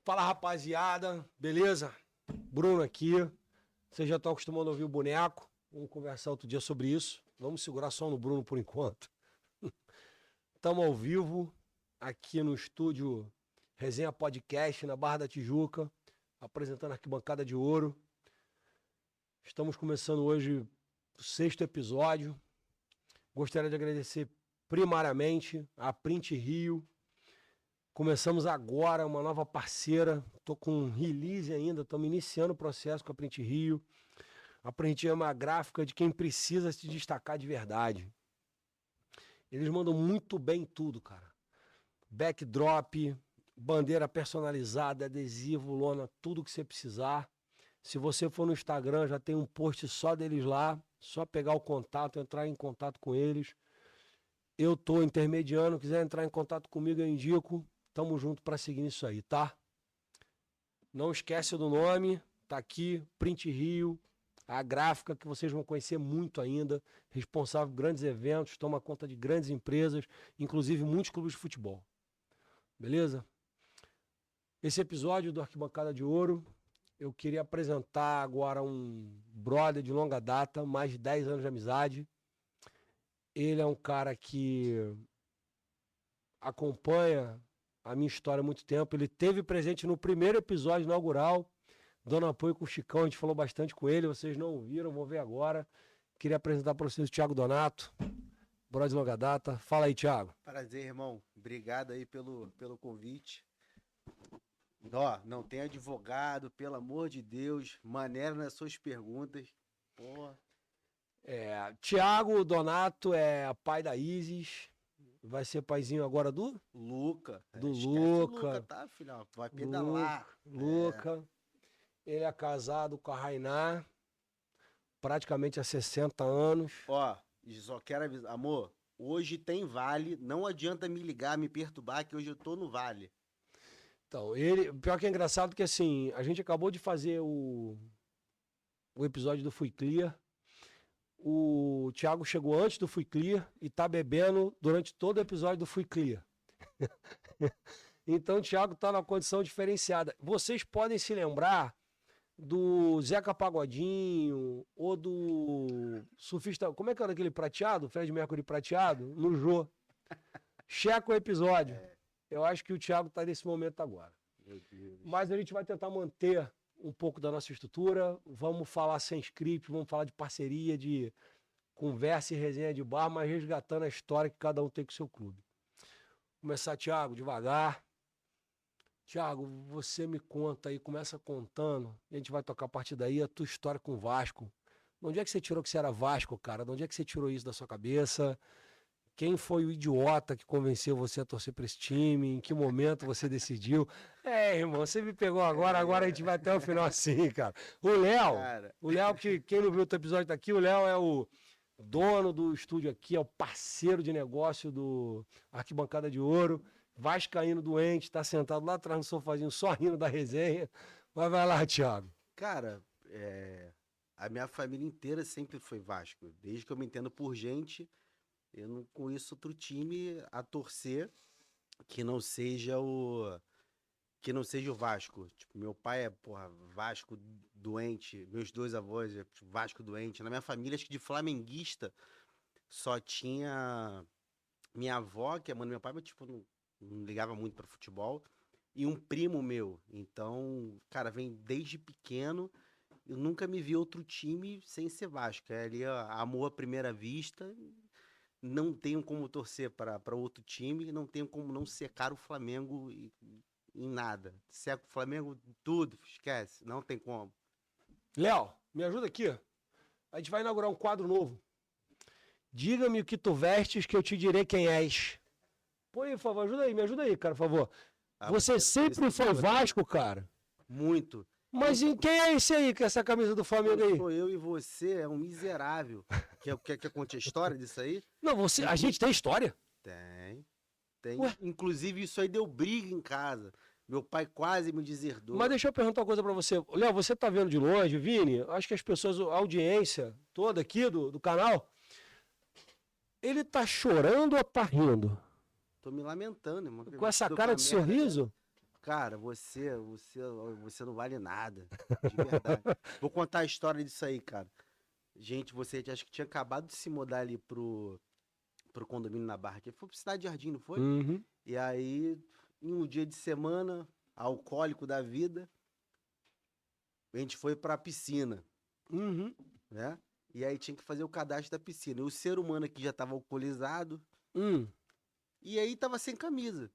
Fala, rapaziada, beleza? Bruno aqui. Vocês já estão acostumados a ouvir o boneco. Vamos conversar outro dia sobre isso. Vamos segurar só no Bruno por enquanto. Estamos ao vivo aqui no estúdio Resenha Podcast, na Barra da Tijuca, apresentando a Arquibancada de Ouro. Estamos começando hoje o 6º episódio. Gostaria de agradecer primariamente a Print Rio. Começamos agora uma nova parceira. Estou com um release ainda, estamos iniciando o processo com a Print Rio. A Print Rio é uma gráfica de quem precisa se destacar de verdade. Eles mandam muito bem tudo, cara. Backdrop, bandeira personalizada, adesivo, lona, tudo que você precisar. Se você for no Instagram, já tem um post só deles lá. Só pegar o contato, entrar em contato com eles. Eu tô intermediando, quiser entrar em contato comigo, eu indico. Tamo junto para seguir isso aí, tá? Não esquece do nome, tá aqui, Print Rio, a gráfica que vocês vão conhecer muito ainda, responsável por grandes eventos, toma conta de grandes empresas, inclusive muitos clubes de futebol. Beleza? Esse episódio do Arquibancada de Ouro, eu queria apresentar agora um brother de longa data, mais de 10 anos de amizade. Ele é um cara que acompanha a minha história há muito tempo. Ele esteve presente no primeiro episódio inaugural, dando apoio com o Chicão. A gente falou bastante com ele, vocês não ouviram, vou ver agora. Queria apresentar para vocês o Thiago Donato, brother de longa data. Fala aí, Thiago. Prazer, irmão. Obrigado aí pelo convite. Ó, não tem advogado, pelo amor de Deus, maneira nas suas perguntas. Porra. Thiago Donato é pai da Isis, vai ser paizinho agora do? Luca. Do Esquece Luca. o Luca, tá, filhão? Vai pedalar. Luca. Ele é casado com a Rainá, praticamente há 60 anos. Ó, só quero avisar. Amor, hoje tem vale, não adianta me ligar, me perturbar, que hoje eu tô no vale. Então, pior que é engraçado que assim, a gente acabou de fazer o episódio do Fui Clear. O Thiago chegou antes do Fui Clear e tá bebendo durante todo o episódio do Fui Clear. Então o Thiago tá numa condição diferenciada. Vocês podem se lembrar do Zeca Pagodinho ou do surfista, como é que era aquele prateado? Fred Mercury prateado? No Jô. Checa o episódio. Eu acho que o Thiago tá nesse momento agora. Meu Deus. Mas a gente vai tentar manter um pouco da nossa estrutura, vamos falar sem script, vamos falar de parceria, de conversa e resenha de bar, mas resgatando a história que cada um tem com o seu clube. Começar, Thiago, devagar. Thiago, você me conta aí, começa contando, e a gente vai tocar a partir daí, a tua história com o Vasco. De onde é que você tirou que você era Vasco, cara? De onde é que você tirou isso da sua cabeça? Quem foi o idiota que convenceu você a torcer para esse time? Em que momento você decidiu? Irmão, você me pegou agora a gente vai até o final assim, cara. O Léo, que quem não viu o teu episódio tá aqui, o Léo é o dono do estúdio aqui, é o parceiro de negócio do Arquibancada de Ouro, vascaíno doente, tá sentado lá atrás no sofazinho só rindo da resenha. Mas vai lá, Thiago. Cara, a minha família inteira sempre foi Vasco. Desde que eu me entendo por gente, eu não conheço outro time a torcer que não seja o Vasco. Tipo, meu pai é, Vasco doente, meus dois avós é Vasco doente. Na minha família, acho que de flamenguista, só tinha minha avó, que é a mãe do meu pai, mas tipo, não ligava muito para futebol, e um primo meu. Então, cara, vem desde pequeno, eu nunca me vi outro time sem ser Vasco. É ali, ó, amor à primeira vista. Não tenho como torcer para outro time, não tenho como não secar o Flamengo em nada. Seco o Flamengo, tudo, esquece, não tem como. Léo, me ajuda aqui. A gente vai inaugurar um quadro novo. Diga-me o que tu vestes que eu te direi quem és. Põe, por favor, me ajuda aí, cara, por favor. Você sempre foi Vasco, cara? Muito. Mas em quem é esse aí, com essa camisa do Flamengo aí? Sou eu e você, é um miserável. Quer que eu conte a história disso aí? Não, a gente tem história? Tem. Ué? Inclusive, isso aí deu briga em casa. Meu pai quase me deserdou. Mas deixa eu perguntar uma coisa pra você. Léo, você tá vendo de longe, Vini? Acho que as pessoas, a audiência toda aqui do canal, ele tá chorando ou tá rindo? Tô me lamentando, irmão. Com essa cara de sorriso? Cara, você não vale nada. De verdade. Vou contar a história disso aí, cara. Gente, você acho que tinha acabado de se mudar ali pro condomínio na Barra, que foi pro Cidade Jardim, não foi? Uhum. E aí, em um dia de semana, alcoólico da vida, a gente foi pra piscina, Uhum. né? E aí tinha que fazer o cadastro da piscina. E o ser humano aqui já tava alcoolizado, Hum. e aí tava sem camisa.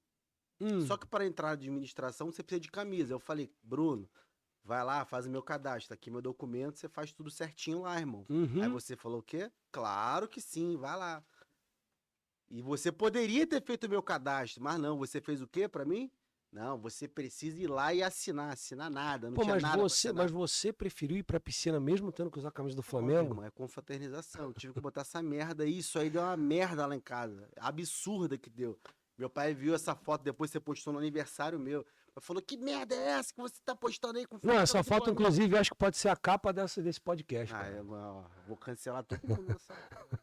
Hum. Só que para entrar na administração você precisa de camisa. Eu falei, Bruno, vai lá, faz o meu cadastro, aqui meu documento, você faz tudo certinho lá, irmão. Aí Uhum. você falou o quê? Claro que sim, vai lá. E você poderia ter feito o meu cadastro, mas não, você fez o quê para mim? Não, você precisa ir lá e assinar nada, não Pô, tinha mas nada para você, assinar. mas você preferiu ir pra piscina mesmo tendo que usar a camisa do Pô, meu Flamengo? irmão, é confraternização. Eu tive que botar essa merda aí. Isso aí deu uma merda lá em casa. Absurda que deu. Meu pai viu essa foto, depois você postou no aniversário meu. Ele falou: que merda é essa que você tá postando aí com Não, foto essa do foto, Flamengo? inclusive, acho que pode ser a capa desse podcast, Ah, cara. ó, vou cancelar todo mundo nessa porra.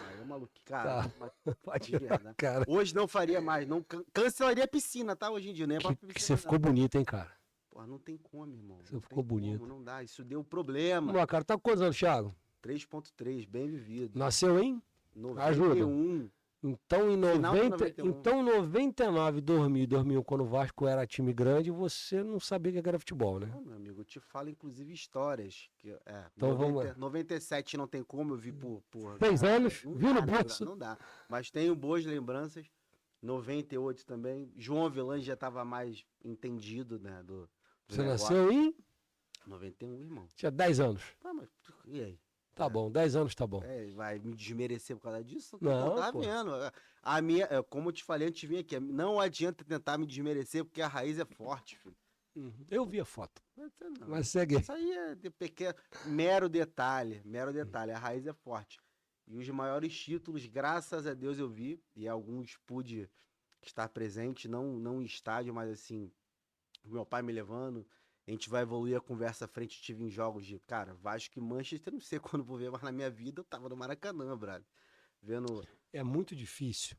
Aí é maluco. Cara, Tá, mas pode de tirar, verdade. cara. Hoje não faria mais. Não cancelaria a piscina, tá? Hoje em dia, nem é pra Que piscina, você ficou não. bonito, hein, cara? Porra, não tem como, irmão. Você Não ficou tem como, bonito. não dá. Isso deu problema. Vamos lá, cara. Tá com quantos anos, Thiago? 3.3, bem vivido. Nasceu em? Ajuda. 91. Então, Final de 91. Então, em 99, 2000, 2001, quando o Vasco era time grande, você não sabia que era futebol, né? Não, meu amigo, eu te falo inclusive histórias. Então, vamos lá. 97 não tem como, eu vi por 6 anos, não viu no dá, não dá, bolso? não dá. Mas tenho boas lembranças. 98 também. João Avelange já estava mais entendido, né, do Você negócio. nasceu em? 91, irmão. Tinha 10 anos. Tá, mas e aí? Tá bom, 10 anos tá bom. Vai me desmerecer por causa disso? Não, Tá pô. vendo? A minha, como eu te falei antes de vir aqui, não adianta tentar me desmerecer porque a raiz é forte, filho. Eu vi a foto. Não. Mas segue. Isso aí é de pequeno, mero detalhe, mero detalhe. A raiz é forte. E os maiores títulos, graças a Deus, eu vi, e alguns pude estar presente, não em estádio, mas assim, meu pai me levando. A gente vai evoluir a conversa à frente. Tive em jogos de, cara, Vasco e Manchester, não sei quando vou ver, mas na minha vida eu tava no Maracanã, brother. Vendo. É muito difícil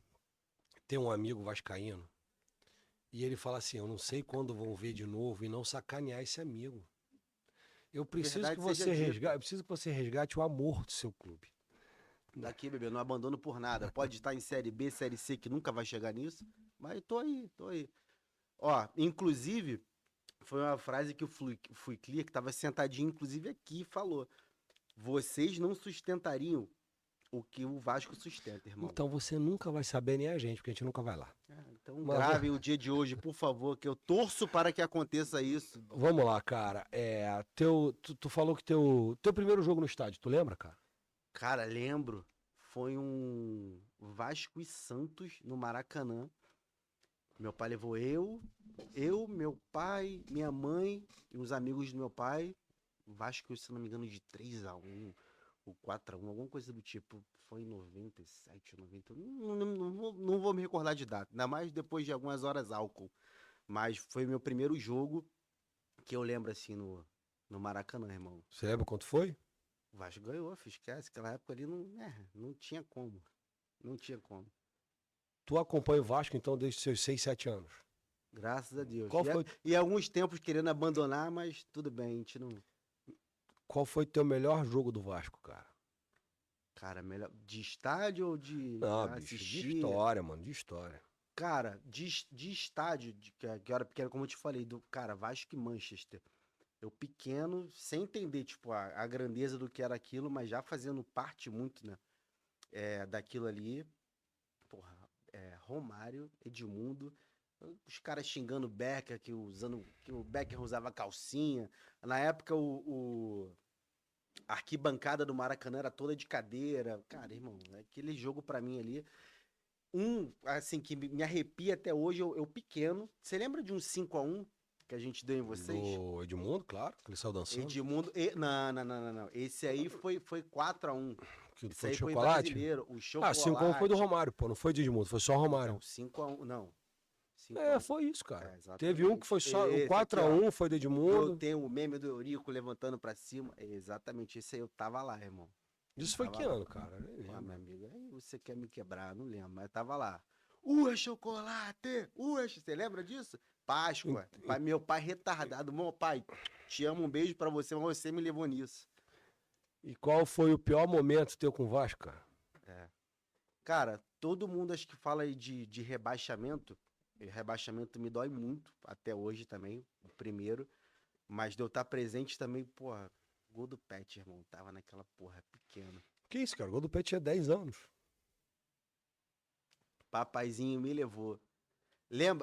ter um amigo vascaíno e ele fala assim: eu não sei quando vão ver de novo e não sacanear esse amigo. Eu preciso Verdade que você seja dita. resgate, eu preciso que você resgate o amor do seu clube. Daqui, bebê, não abandono por nada. Pode estar em Série B, Série C, que nunca vai chegar nisso, mas tô aí, tô aí. Ó, inclusive, foi uma frase que o Fui Clear, que tava sentadinho, inclusive aqui, falou. Vocês não sustentariam o que o Vasco sustenta, irmão. Então você nunca vai saber nem a gente, porque a gente nunca vai lá. Então Mas gravem o dia de hoje, por favor, que eu torço para que aconteça isso. Vamos lá, cara. Tu falou que teu primeiro jogo no estádio, tu lembra, cara? Cara, lembro, foi um Vasco e Santos no Maracanã. Meu pai levou meu pai, minha mãe e os amigos do meu pai. Vasco, se não me engano, de 3-1 ou 4-1, alguma coisa do tipo. Foi em 97, 90. Não vou me recordar de data, ainda mais depois de algumas horas álcool. Mas foi meu primeiro jogo que eu lembro assim no Maracanã, irmão. Você lembra quanto foi? O Vasco ganhou, esquece. Aquela época ali não tinha como. Não tinha como. Tu acompanha o Vasco, então, desde os seus 6, 7 anos. Graças a Deus. Qual foi, E alguns tempos querendo abandonar, mas tudo bem, a gente não. qual foi teu melhor jogo do Vasco, cara? Cara, melhor. De estádio ou de Não, bicho, assistir? de história, mano, de história. Cara, de estádio, que eu era pequeno, como eu te falei, cara, Vasco e Manchester. Eu pequeno, sem entender, tipo, a grandeza do que era aquilo, mas já fazendo parte muito, né? Daquilo ali. Porra, Romário, Edmundo, os caras xingando o Becker, que o Becker usava calcinha. Na época, a arquibancada do Maracanã era toda de cadeira. Cara, irmão, aquele jogo pra mim ali, assim, que me arrepia até hoje, eu pequeno. Você lembra de um 5-1 que a gente deu em vocês? Do Edmundo, claro, que ele saiu dançando. Edmundo, não. Esse aí foi 4-1. Que Esse foi aí de foi chocolate? brasileiro, o Ah, chocolate. 5x1 foi do Romário, pô, não foi de Edmundo, foi só Romário. Não, 5-1, não. 5 É, foi isso, cara. exatamente. Teve um que foi só, o Esse 4x1 foi do Eu Edmundo. tenho o meme do Eurico levantando pra cima. Exatamente, esse aí eu tava lá, irmão. Isso foi Tava que lá. ano, cara? Nem Ah, lembro. meu amigo, aí você quer me quebrar, não lembro, mas tava lá. Chocolate! Você lembra disso? Páscoa. Meu pai retardado. Meu pai, te amo, um beijo pra você, mas você me levou nisso. E qual foi o pior momento teu com o Vasco, cara? É. Cara, todo mundo acho que fala aí de rebaixamento. E rebaixamento me dói muito, até hoje também, o primeiro. Mas de eu estar presente também, porra, gol do Pet, irmão. Tava naquela porra pequena. Que isso, cara? O gol do Pet tinha 10 anos. Papaizinho me levou.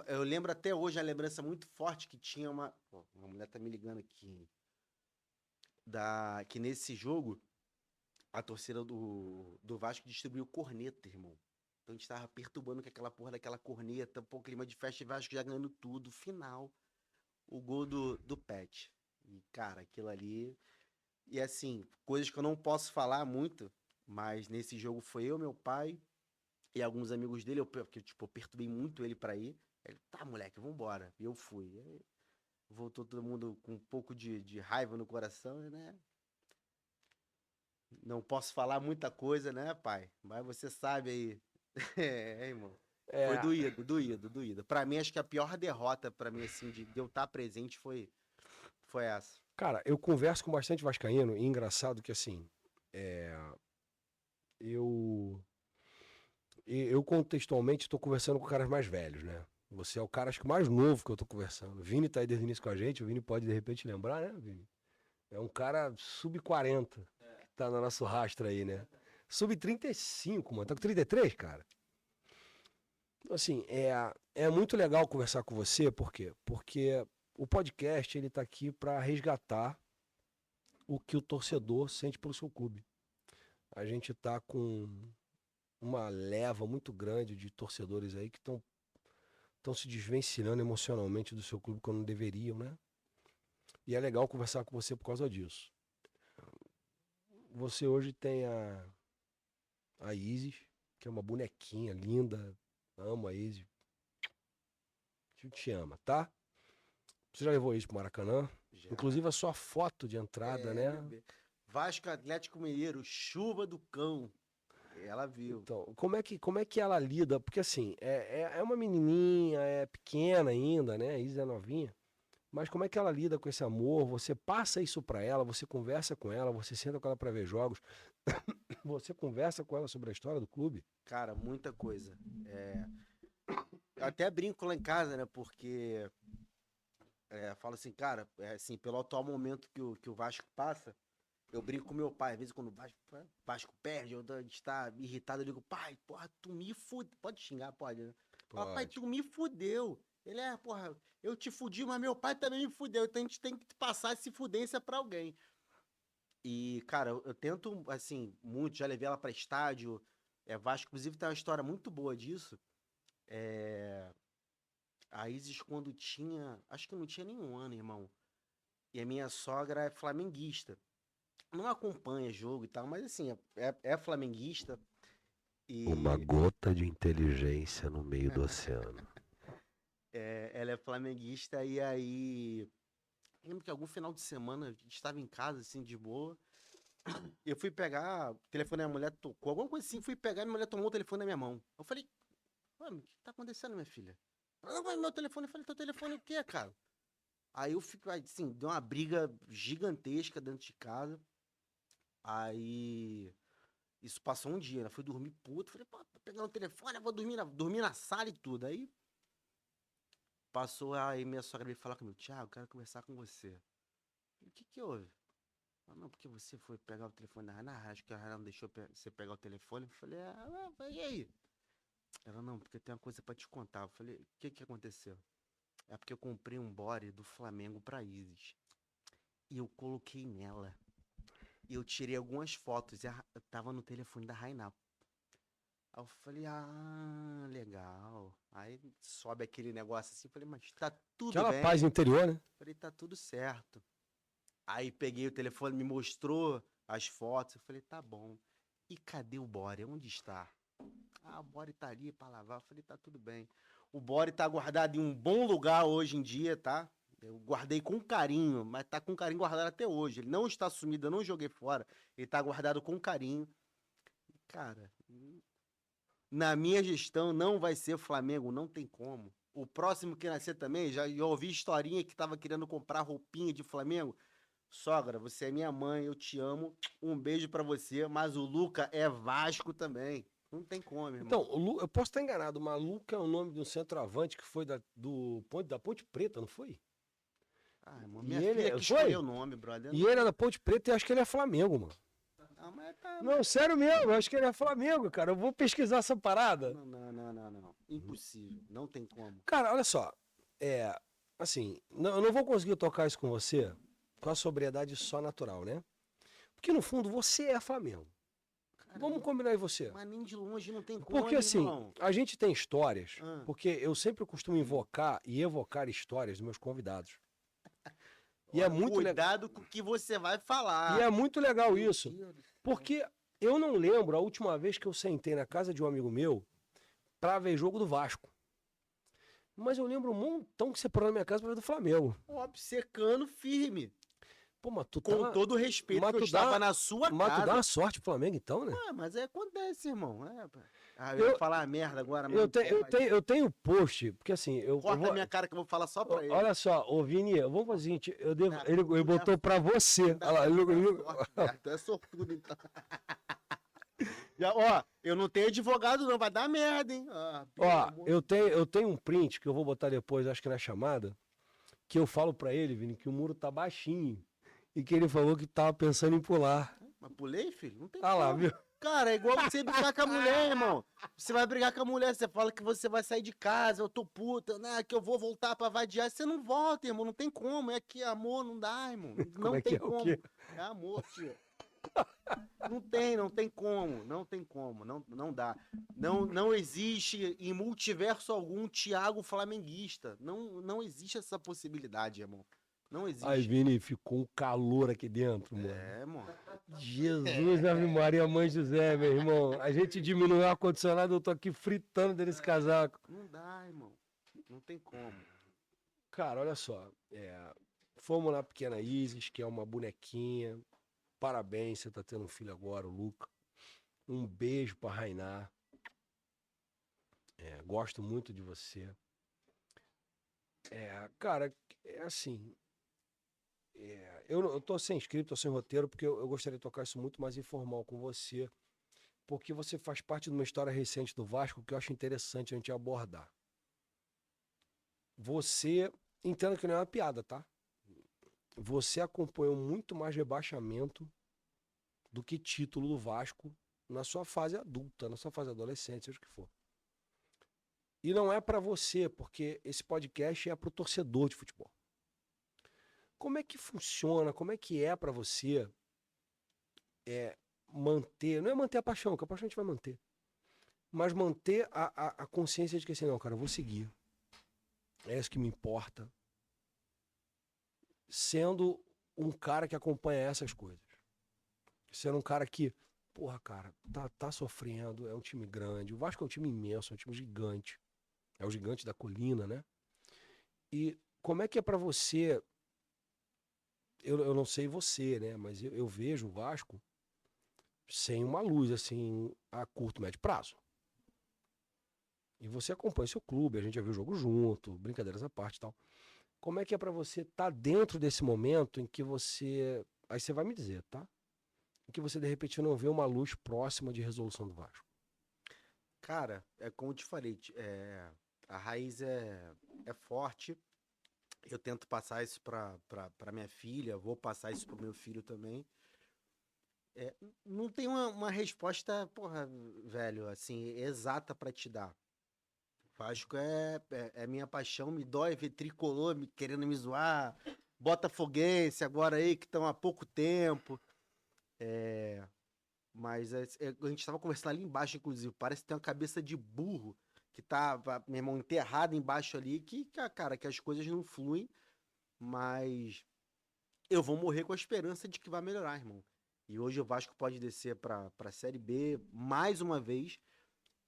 Eu lembro até hoje a lembrança muito forte que tinha uma. Pô, uma mulher tá me ligando aqui, hein? Que nesse jogo, a torcida do Vasco distribuiu corneta, irmão. Então a gente tava perturbando com aquela porra daquela corneta, pô, clima de festa e Vasco já ganhando tudo. Final, o gol do Pet. E, cara, aquilo ali. E assim, coisas que eu não posso falar muito, mas nesse jogo foi eu, meu pai e alguns amigos dele, porque, tipo, eu perturbei muito ele pra ir. Ele, tá, moleque, vambora. E eu fui. E aí, voltou todo mundo com um pouco de raiva no coração, né? Não posso falar muita coisa, né, pai? Mas você sabe aí. É, irmão. Foi É, doído, doído, doído. Pra mim, acho que a pior derrota pra mim, assim, de eu estar presente foi essa. cara, eu converso com bastante vascaíno e engraçado que, assim, é, eu, eu contextualmente estou conversando com caras mais velhos, né? Você é o cara, acho que mais novo que eu tô conversando. O Vini tá aí desde o início com a gente, o Vini pode de repente lembrar, né, Vini? É um cara sub-40 que tá no nosso rastro aí, né? Sub-35, mano. Tá com 33, cara? Assim, é muito legal conversar com você, por quê? Porque o podcast, ele tá aqui para resgatar o que o torcedor sente pelo seu clube. A gente tá com uma leva muito grande de torcedores aí que estão se desvencilhando emocionalmente do seu clube quando não deveriam, né? E é legal conversar com você por causa disso. Você hoje tem a Isis, que é uma bonequinha linda. Amo a Isis. A gente te ama, tá? Você já levou isso pro Maracanã? Já. Inclusive a sua foto de entrada, né? Vasco Atlético Mineiro, chuva do cão. Ela viu. Então, como é que ela lida? Porque assim, é uma menininha, é pequena ainda, né? A Isis é novinha. Mas como é que ela lida com esse amor? Você passa isso pra ela, você conversa com ela, você senta com ela pra ver jogos, você conversa com ela sobre a história do clube? Cara, muita coisa. Eu até brinco lá em casa, né? Porque falo assim, cara, assim, pelo atual momento que o Vasco passa, eu brinco com meu pai. Às vezes quando o Vasco perde, a gente tá irritado, eu digo, pai, porra, tu me fudeu. Pode xingar, pode, né? Papai, Pode. tu me fudeu. Ele porra, eu te fudi, mas meu pai também me fudeu. Então a gente tem que passar essa fudência pra alguém. E, cara, eu tento, assim, muito, já levei ela pra estádio. Vasco, inclusive, tem uma história muito boa disso. É, a Isis, quando tinha. Acho que não tinha nenhum ano, irmão. E a minha sogra é flamenguista. Não acompanha jogo e tal, mas assim, é flamenguista. Uma E gota de inteligência no meio do oceano. ela é flamenguista. E aí. Lembro que algum final de semana a gente estava em casa, assim, de boa. E eu fui pegar, o telefone da minha mulher tocou, alguma coisa assim, fui pegar e minha mulher tomou o telefone da minha mão. Eu falei, mano, o que tá acontecendo, minha filha? Ela, não, meu telefone. Eu falei, teu telefone o quê, cara? Aí eu fico, assim, deu uma briga gigantesca dentro de casa. Aí, isso passou um dia, né? Fui dormir puto. Falei, pô, tô pegando o telefone, eu vou dormir na sala e tudo. Aí, passou, aí minha sogra veio falar comigo, Thiago, eu quero conversar com você. Eu falei, o que que houve? Ah, não, porque você foi pegar o telefone da Raina, acho que a Raina não deixou você pegar o telefone. Eu falei, e aí? Ela, não, porque tem uma coisa pra te contar. Eu falei, o que que aconteceu? É porque eu comprei um body do Flamengo pra Isis. E eu coloquei nela. E eu tirei algumas fotos. Eu tava no telefone da Rainá. Aí eu falei, legal. Aí sobe aquele negócio assim. Falei, mas tá tudo Aquela paz bem. interior, né? Falei, tá tudo certo. Aí peguei o telefone, me mostrou as fotos. Eu falei, tá bom. E cadê o body? Onde está? O body tá ali pra lavar. Eu falei, tá tudo bem. O body tá guardado em um bom lugar hoje em dia, tá? Eu guardei com carinho, mas tá com carinho guardado até hoje. Ele não está sumido, eu não joguei fora. Ele tá guardado com carinho. Cara, na minha gestão não vai ser Flamengo, não tem como. o próximo que nascer também, já ouvi historinha que tava querendo comprar roupinha de Flamengo. Sogra, você é minha mãe, eu te amo. Um beijo pra você, mas o Luca é Vasco também. Não tem como, irmão. Então, eu posso estar enganado, mas Luca é o nome de um centroavante que foi da Ponte Preta, não foi? Ah, irmão, E minha ele filha que foi? escolheu o nome, brother. E ele é da Ponte Preta e acho que ele é Flamengo, mano. Ah, mas tá... Não, sério mesmo, eu acho que ele é Flamengo, cara. Eu vou pesquisar essa parada. Não. Impossível. Não tem como. Cara, olha só. Assim, eu não vou conseguir tocar isso com você com a sobriedade só natural, né? Porque no fundo você é Flamengo. Vamos combinar aí você. Mas nem de longe não tem como, Porque assim, irmão. a gente tem histórias, Ah. porque eu sempre costumo invocar e evocar histórias dos meus convidados. E é muito legal. Cuidado com o que você vai falar. E é muito legal Meu isso. Deus do céu. Porque eu não lembro a última vez que eu sentei na casa de um amigo meu pra ver jogo do Vasco. Mas eu lembro um montão que você parou na minha casa pra ver do Flamengo. Obcecando firme. Pô, mas tu Com tá... todo o respeito mas que eu tu estava dá- na sua Mas tu dá casa. uma sorte pro Flamengo então, né? Ué, mas acontece, irmão. Pá. Eu ia falar merda agora, mas Eu tenho post, porque assim, corta a minha cara que eu vou falar só pra ele. Olha só, ô Vini, vamos fazer o seguinte, Não, ele botou pra você. Olha lá, Tu é sortudo, então. Ó, eu não tenho advogado não, vai dar merda, hein? Ó, eu tenho um print que eu vou botar depois, acho que na chamada, que eu falo pra ele, Vini, que o muro tá baixinho. E que ele falou que tava pensando em pular. Mas pulei, filho? Não tem Ah lá, como. viu? Cara, é igual você brigar com a mulher, irmão. Você vai brigar com a mulher, você fala que você vai sair de casa, eu tô puta, né? Que eu vou voltar pra vadiar. Você não volta, irmão, não tem como. É que amor, não dá, irmão. Não tem como. O quê? É amor, tio. Não tem como. Não dá. Não existe em multiverso algum Thiago flamenguista. Não existe essa possibilidade, irmão. Não existe. Aí, Vini, ficou um calor aqui dentro, mano. É, mano. Jesus, Ave Maria, Mãe José, meu irmão. A gente diminuiu o ar-condicionado, eu tô aqui fritando desse casaco. Não dá, irmão. Não tem como. Cara, olha só. Fomos na Pequena Isis, que é uma bonequinha. Parabéns, você tá tendo um filho agora, o Luca. Um beijo pra Rainá. Gosto muito de você. Cara, é assim. Eu tô sem script, tô sem roteiro, porque eu gostaria de tocar isso muito mais informal com você. Porque você faz parte de uma história recente do Vasco que eu acho interessante a gente abordar. Você, entenda que não é uma piada, tá? Você acompanhou muito mais rebaixamento do que título do Vasco na sua fase adulta, na sua fase adolescente, seja o que for. E não é pra você, porque esse podcast é pro torcedor de futebol. Como é que funciona, como é que é pra você manter, não é manter a paixão, que a paixão a gente vai manter, mas manter a consciência de que assim, não, cara, eu vou seguir. É isso que me importa. Sendo um cara que acompanha essas coisas. Sendo um cara que, porra, cara, tá sofrendo, é um time grande. O Vasco é um time imenso, é um time gigante. É o gigante da colina, né? E como é que é pra você... Eu não sei você, né? Mas eu vejo o Vasco sem uma luz, assim, a curto, médio prazo. E você acompanha seu clube, a gente já viu o jogo junto, brincadeiras à parte e tal. Como é que é pra você estar dentro desse momento em que você... Aí você vai me dizer, tá? Em que você, de repente, não vê uma luz próxima de resolução do Vasco. Cara, é como eu te falei, a raiz é forte. Eu tento passar isso pra minha filha, vou passar isso pro meu filho também. Não tem uma resposta, porra, velho, assim, exata pra te dar. Vasco é minha paixão, me dói ver tricolor querendo me zoar, botafoguense agora aí que estão há pouco tempo. Mas a gente tava conversando ali embaixo, inclusive, parece que tem uma cabeça de burro que tá, meu irmão, enterrado embaixo ali, cara, que as coisas não fluem, mas eu vou morrer com a esperança de que vai melhorar, irmão. E hoje o Vasco pode descer pra Série B mais uma vez,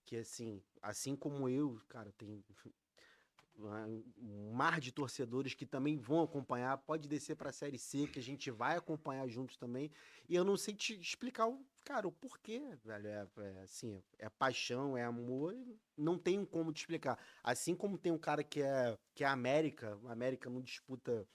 que assim como eu, cara, um mar de torcedores que também vão acompanhar, pode descer para a Série C, que a gente vai acompanhar juntos também, e eu não sei te explicar, cara, o porquê, velho, assim, é paixão, é amor, não tem como te explicar. Assim como tem um cara que é a América não disputa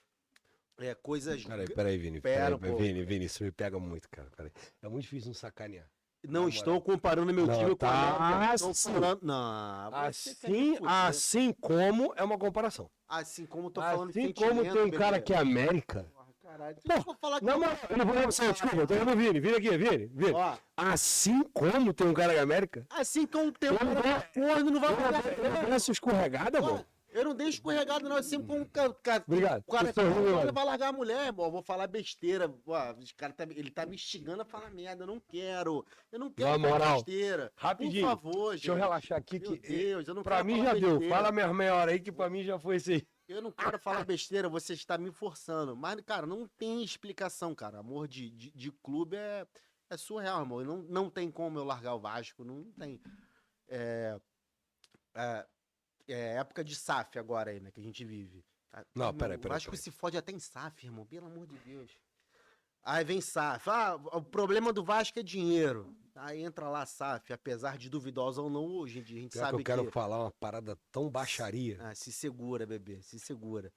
coisas... Peraí, Vini. Pera, pô. Vini, isso me pega muito, cara. Peraí. É muito difícil não sacanear. Não Na estou moral. comparando meu Não, time com a tá América. Estou assim. falando... Não, você quer me Assim, fuder. assim como é uma comparação. Assim como eu tô falando de Assim como sentimento, tem um cara bebê. que é América. Porra, caralho. Pô, Deixa eu falar Não, mas eu não vou você, desculpa, eu tô vendo o Vini. Vini aqui, Vini. Ó, Assim como tem um cara que é América. assim como tem um Eu não cara vou- corno, não vai Eu fazer. essa escorregada, Ó, mano. eu não deixo escorregado, não. Assim como Obrigado. o cara Tô sorrindo, mano. vai largar a mulher, irmão. Eu vou falar besteira. Ó, ele tá me instigando a falar merda. Eu não quero. Eu não quero Na moral, besteira. rapidinho, Por favor, Deixa eu gente. relaxar aqui Meu que Deus, eu não pra quero mim falar já deu. besteira. Fala minha meia hora aí que pra mim já foi isso aí. Eu não quero falar besteira, você está me forçando. Mas, cara, não tem explicação, cara. Amor de clube é surreal, irmão. Não tem como eu largar o Vasco, não tem. É, época de SAF agora aí, né, que a gente vive. Não, Irmão, peraí. O Vasco se fode até em SAF, irmão, pelo amor de Deus. Aí vem SAF. O problema do Vasco é dinheiro. Aí entra lá SAF, apesar de duvidosa ou não, hoje em dia a gente Pior que sabe eu quero falar uma parada tão baixaria. se segura, bebê, se segura.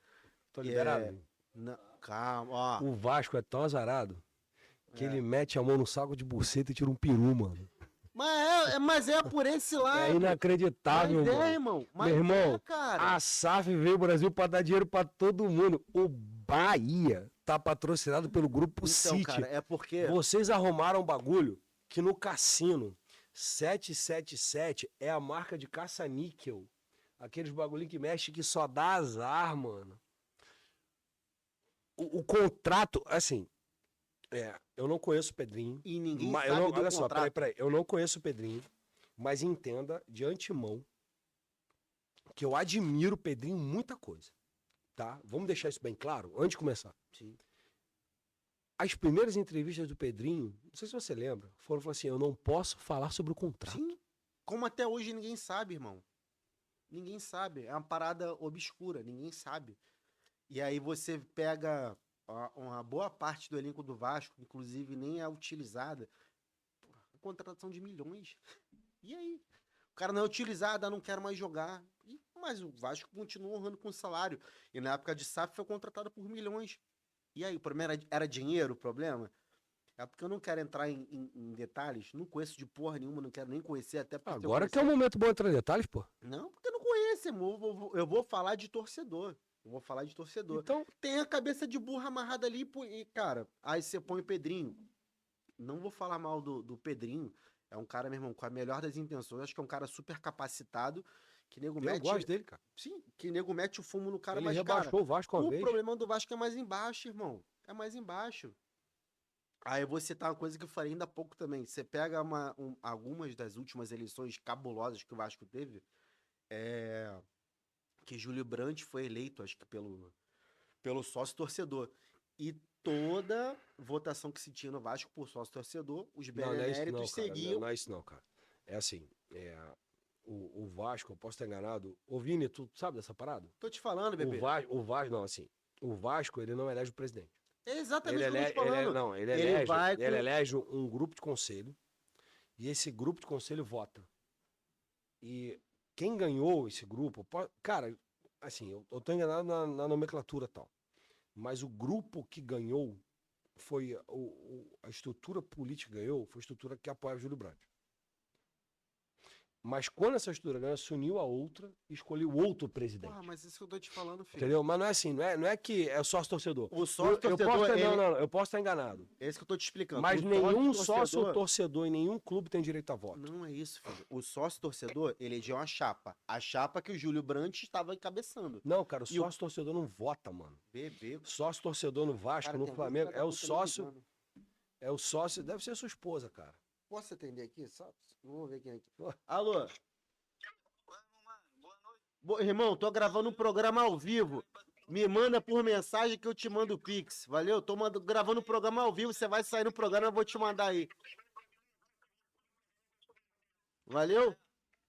Tô liberado. É, Vini? Não, calma, ó. O Vasco é tão azarado que É. ele mete a mão no saco de buceta e tira um peru, mano. Mas é por esse lado. É inacreditável, Mas mano. irmão. Mas Meu irmão, cara. A SAF veio ao Brasil pra dar dinheiro pra todo mundo. O Bahia tá patrocinado pelo Grupo Então, City. cara, é porque... Vocês arrumaram um bagulho que no cassino 777 é a marca de caça-níquel. Aqueles bagulho que mexe que só dá azar, mano. O contrato, assim, eu não conheço o Pedrinho. E ninguém mas sabe eu não, do olha só, contrato. peraí. Eu não conheço o Pedrinho, mas entenda de antemão que eu admiro o Pedrinho em muita coisa, tá? Vamos deixar isso bem claro antes de começar. Sim. As primeiras entrevistas do Pedrinho, não sei se você lembra, foram assim, eu não posso falar sobre o contrato. Sim. Como até hoje ninguém sabe, irmão. Ninguém sabe. É uma parada obscura, ninguém sabe. E aí você pega uma boa parte do elenco do Vasco, inclusive nem é utilizada. Porra, contratação de milhões. E aí? O cara não é utilizado, não quer mais jogar. Mas o Vasco continua honrando com o salário. E na época de SAF foi contratado por milhões. E aí, o problema era dinheiro o problema? É porque eu não quero entrar em detalhes, não conheço de porra nenhuma, não quero nem conhecer, até porque... se eu Agora que é o conhecer- momento bom entrar em detalhes, pô. Não, porque eu não conheço, irmão. Eu vou falar de torcedor. Eu vou falar de torcedor. Então, Tem a cabeça de burra amarrada ali e, cara, aí você põe o Pedrinho. Não vou falar mal do Pedrinho. É um cara, meu irmão, com a melhor das intenções. Acho que é um cara super capacitado. Que nego eu mete. gosto dele, cara. Sim, que nego mete o fumo no cara, Ele mas, rebaixou cara, o Vasco uma o vez. problema do Vasco é mais embaixo, irmão. É mais embaixo. Aí eu vou citar uma coisa que eu falei ainda há pouco também. Você pega algumas das últimas eleições cabulosas que o Vasco teve, que Júlio Brandt foi eleito, acho que pelo sócio-torcedor. E toda votação que se tinha no Vasco por sócio-torcedor, os Não, não é isso beneméritos não, cara. seguiam. Não é isso não, cara. É assim, o Vasco, eu posso estar enganado. Ô, Vini, tu sabe dessa parada? Tô te falando, bebê. O Vasco, não, assim, o Vasco, ele não elege o presidente. É exatamente Ele, o que eu tô te falando. ele Ele elege um grupo de conselho e esse grupo de conselho vota. E quem ganhou esse grupo, cara, assim, eu tô enganado na nomenclatura e tal, mas o grupo que ganhou foi, a estrutura política que ganhou foi a estrutura que apoiava Júlio Brandt. Mas quando essa estrutura ganhou, se uniu a outra e escolheu outro presidente. Porra, mas isso que eu tô te falando, filho. Entendeu? Mas não é assim, não é que é sócio-torcedor. O sócio-torcedor, Não, eu posso estar enganado. é isso que eu tô te explicando. Mas O nenhum sócio-torcedor- sócio-torcedor em nenhum clube tem direito a voto. Não é isso, filho. O sócio-torcedor elegeu uma chapa. A chapa que o Júlio Brandt estava encabeçando. Não, cara, o E o- sócio-torcedor não vota, mano. Bebê. Sócio-torcedor no Vasco, Cara, no tem Flamengo, muito é o sócio, deve ser sua esposa, cara. Posso atender aqui? Só, vamos ver quem é aqui. Alô? Irmão, tô gravando um programa ao vivo. Me manda por mensagem que eu te mando o Pix. Valeu? Tô gravando um programa ao vivo. Você vai sair no programa, eu vou te mandar aí. Valeu?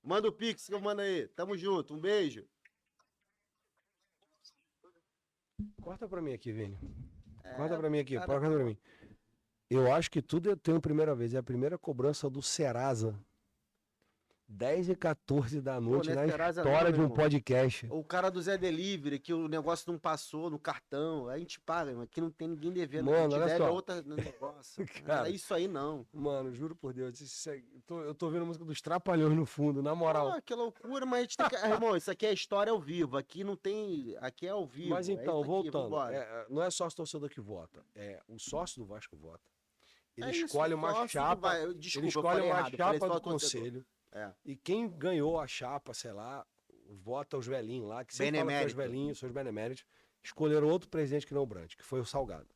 Manda o Pix que eu mando aí. Tamo junto. Um beijo. Corta pra mim aqui, Vini. É, Corta pra mim aqui, cara, corta pra mim. Eu acho que tudo eu tenho primeira vez. É a primeira cobrança do Serasa. 10h14 da pô, noite não é na Serasa não, história meu de um irmão. podcast. O cara do Zé Delivery, que o negócio não passou no cartão, aí a gente paga, irmão. Aqui não tem ninguém devendo. A Mano, gente olha deve a só. outra no negócio. Não é Cara, isso aí, não. mano, juro por Deus. Eu tô ouvindo a música dos Trapalhões no fundo, na moral. Pô, que loucura, mas a gente tem que. Irmão, isso aqui é história ao vivo. Aqui não tem. Aqui é ao Mas vivo. É então, isso aqui, voltando. vambora. Não é sócio torcedor que vota. É o sócio do Vasco vota. Ele É isso, escolhe uma sócio do chapa. Vai- Ele Desculpa, eu escolhe falei uma errado. Eu falei chapa só do torcedor. conselho. É. E quem ganhou a chapa, sei lá, vota os velhinhos lá, que sempre fala que é os Benemérito. velhinhos, são os beneméritos, escolheram outro presidente que não o Brant, que foi o Salgado.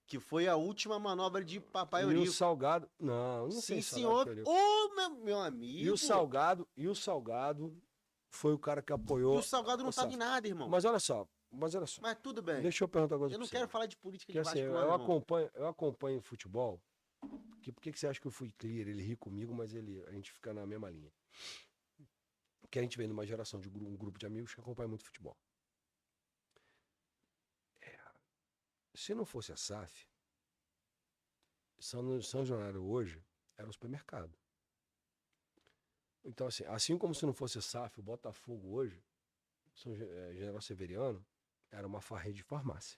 Que foi a última manobra de Papai E o Eurico. Salgado. Não sei Sim, se o Salgado senhor. escolheu. Ô, meu amigo. E o Salgado foi o cara que apoiou. E o Salgado não o sabe SAF. nada, irmão. Mas olha só. Mas tudo bem. Deixa eu perguntar uma coisa Eu não pra quero você. falar de política de Porque assim, Vasco, não, irmão. eu acompanho futebol. Por que você acha que eu fui clear? Ele ri comigo, mas a gente fica na mesma linha. Porque a gente vem numa geração de um grupo de amigos que acompanha muito futebol. Se não fosse a SAF, São Januário hoje era um supermercado. Então, assim como se não fosse a SAF, o Botafogo hoje, General Severiano, era uma rede de farmácia.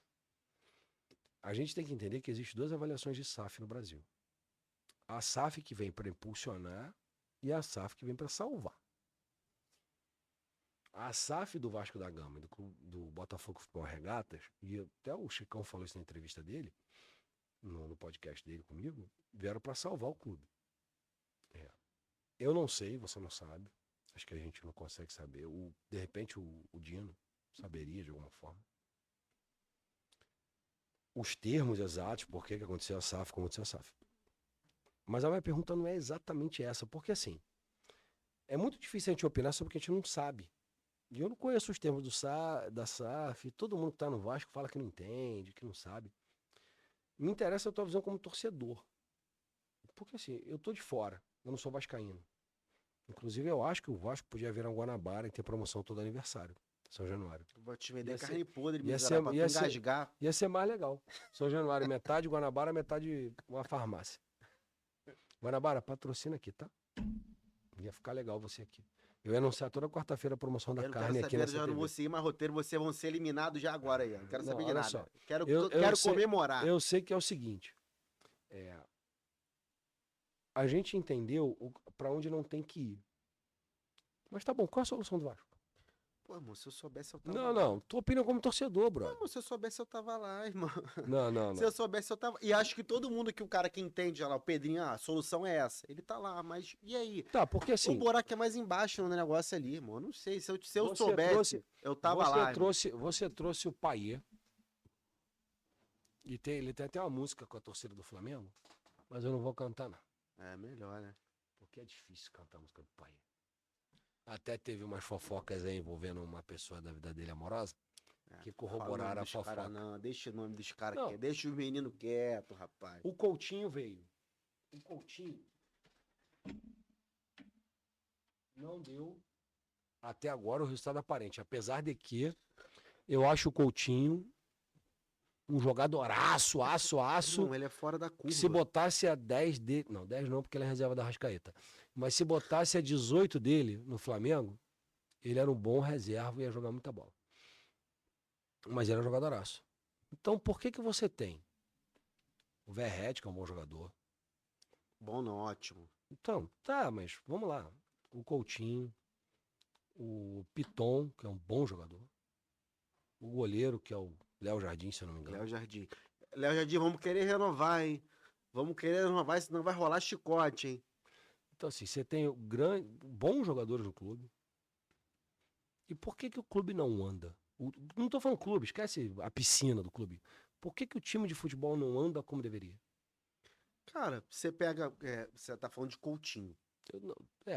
A gente tem que entender que existem duas avaliações de SAF no Brasil. A SAF que vem para impulsionar e a SAF que vem para salvar. A SAF do Vasco da Gama e do Botafogo Futebol Regatas, e até o Chicão falou isso na entrevista dele, no podcast dele comigo, vieram para salvar o clube. Eu não sei, você não sabe. Acho que a gente não consegue saber. De repente o Dino saberia de alguma forma. Os termos exatos, por que aconteceu a SAF, como aconteceu a SAF. Mas a minha pergunta não é exatamente essa, porque assim, é muito difícil a gente opinar sobre o que a gente não sabe. E eu não conheço os termos da SAF, todo mundo que tá no Vasco fala que não entende, que não sabe. Me interessa a tua visão como torcedor. Porque assim, eu tô de fora, eu não sou vascaíno. Inclusive eu acho que o Vasco podia virar um Guanabara e ter promoção todo aniversário, São Januário. Vou te vender Ia carne ser- podre, ia miserável, pra tu ia ser- engasgar. Ia ser mais legal. São Januário, metade Guanabara, metade uma farmácia. Guanabara, patrocina aqui, tá? Ia ficar legal você aqui. Eu ia anunciar toda quarta-feira a promoção da Eu não quero carne aqui saber, nessa já não TV. vou seguir mais roteiro, vocês vão ser eliminados já agora aí. ó. Não quero Não, saber de olha nada. só. Quero, Eu quero sei- comemorar. Eu sei que é o seguinte. A gente entendeu pra onde não tem que ir. Mas tá bom, qual é a solução do Vasco? Pô, irmão, se eu soubesse, eu tava Não, lá. não. Tua opinião como torcedor, Não, brother. irmão, se eu soubesse, eu tava lá, irmão. Não. Se eu soubesse, eu tava. E acho que todo mundo que o cara que entende, olha lá, o Pedrinho, a solução é essa. Ele tá lá, mas e aí? Tá, porque O assim, buraco é mais embaixo no negócio ali, irmão. Eu não sei. Se eu Você soubesse, eu tava lá. irmão. você trouxe o Paiê. E ele tem até uma música com a torcida do Flamengo, mas eu não vou cantar, não. É melhor, né? Porque é difícil cantar a música do Paiê. Até teve umas fofocas aí envolvendo uma pessoa da vida dele amorosa, que corroboraram a fofoca. Cara, não, deixa o nome dos caras Não. quietos. Deixa os meninos quietos, rapaz. O Coutinho veio. O Coutinho não deu até agora o resultado aparente. Apesar de que eu acho o Coutinho um jogadoraço, aço. Não, ele é fora da curva. Que se botasse a 10 dele. Não, 10 não, porque ele é reserva da Arrascaeta. Mas se botasse a 18 dele no Flamengo, ele era um bom reserva e ia jogar muita bola. Mas ele era um jogadoraço. Então por que você tem o Verratti, que é um bom jogador? Bom, não, ótimo. Então, tá, mas vamos lá. O Coutinho, o Piton, que é um bom jogador. O goleiro, que é o Léo Jardim, se eu não me engano. Léo Jardim. Léo Jardim, vamos querer renovar, hein? Vamos querer renovar, senão vai rolar chicote, hein? Então, assim, você tem bons jogadores no clube. E por que o clube não anda? Não tô falando clube, esquece a piscina do clube. Por que o time de futebol não anda como deveria? Cara, você pega. Você tá falando de Coutinho.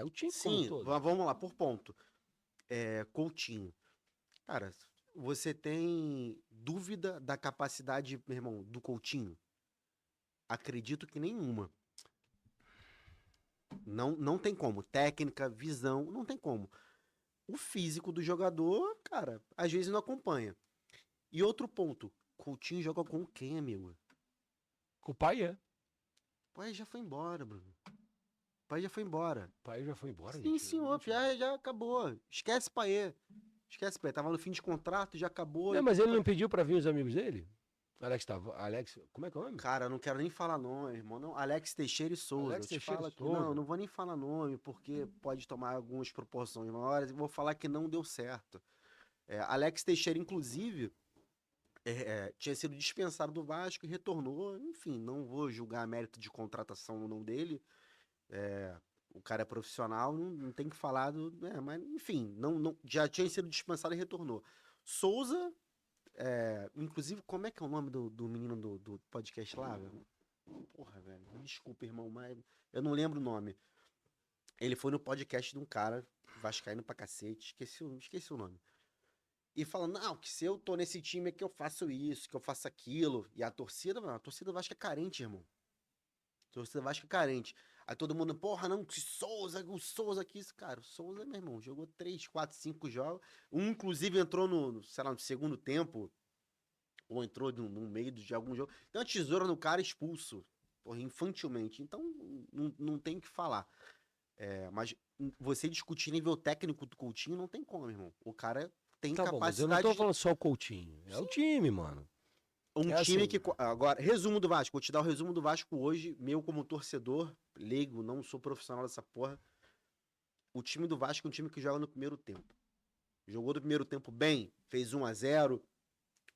O time Sim, como um todo. vamos lá, por ponto. Coutinho. Cara, você tem dúvida da capacidade, meu irmão, do Coutinho? Acredito que nenhuma. Não tem como. Técnica, visão, não tem como. O físico do jogador, cara, às vezes não acompanha. E outro ponto, Coutinho joga com quem, amigo? Com o pai é. O pai já foi embora, Bruno. O pai já foi embora. O pai já foi embora, Sim, gente. senhor, já acabou. Esquece Paê. Esquece Paê. Tava no fim de contrato, já acabou. Não, mas ele não pediu pra vir os amigos dele? Alex, como é que é o nome? Cara, eu não quero nem falar nome, irmão. Não, Alex Teixeira e Souza. Alex Eu te Teixeira falo e que não, Souza. não vou nem falar nome, porque pode tomar algumas proporções maiores. Eu vou falar que não deu certo. Alex Teixeira, inclusive, tinha sido dispensado do Vasco e retornou. Enfim, não vou julgar mérito de contratação ou não dele. O cara é profissional, não tem que falar mas enfim, já tinha sido dispensado e retornou. Souza, inclusive, como é que é o nome do menino do podcast lá, velho? Porra, velho, me desculpa, irmão, mas eu não lembro o nome. Ele foi no podcast de um cara vascaíno pra cacete, esqueci o nome. E falando, não, que se eu tô nesse time é que eu faço isso, que eu faço aquilo. E a torcida, mano, a torcida do Vasco é carente, irmão. A torcida do Vasco é carente. Aí todo mundo, porra, não, que o Souza aqui. Cara, o Souza, meu irmão, jogou 3, 4, 5 jogos. Um, inclusive, entrou sei lá, no segundo tempo. Ou entrou no meio de algum jogo. Tem uma tesoura no cara expulso. Porra, infantilmente. Então, não tem o que falar. Mas você discutir nível técnico do Coutinho não tem como, irmão. O cara tem Tá bom, mas eu não capacidade tô falando só o Coutinho. É o time, mano. Um É time assim. que. Agora, resumo do Vasco. Vou te dar o resumo do Vasco hoje, meu como torcedor, leigo, não sou profissional dessa porra. O time do Vasco é um time que joga no primeiro tempo. Jogou no primeiro tempo bem, fez 1-0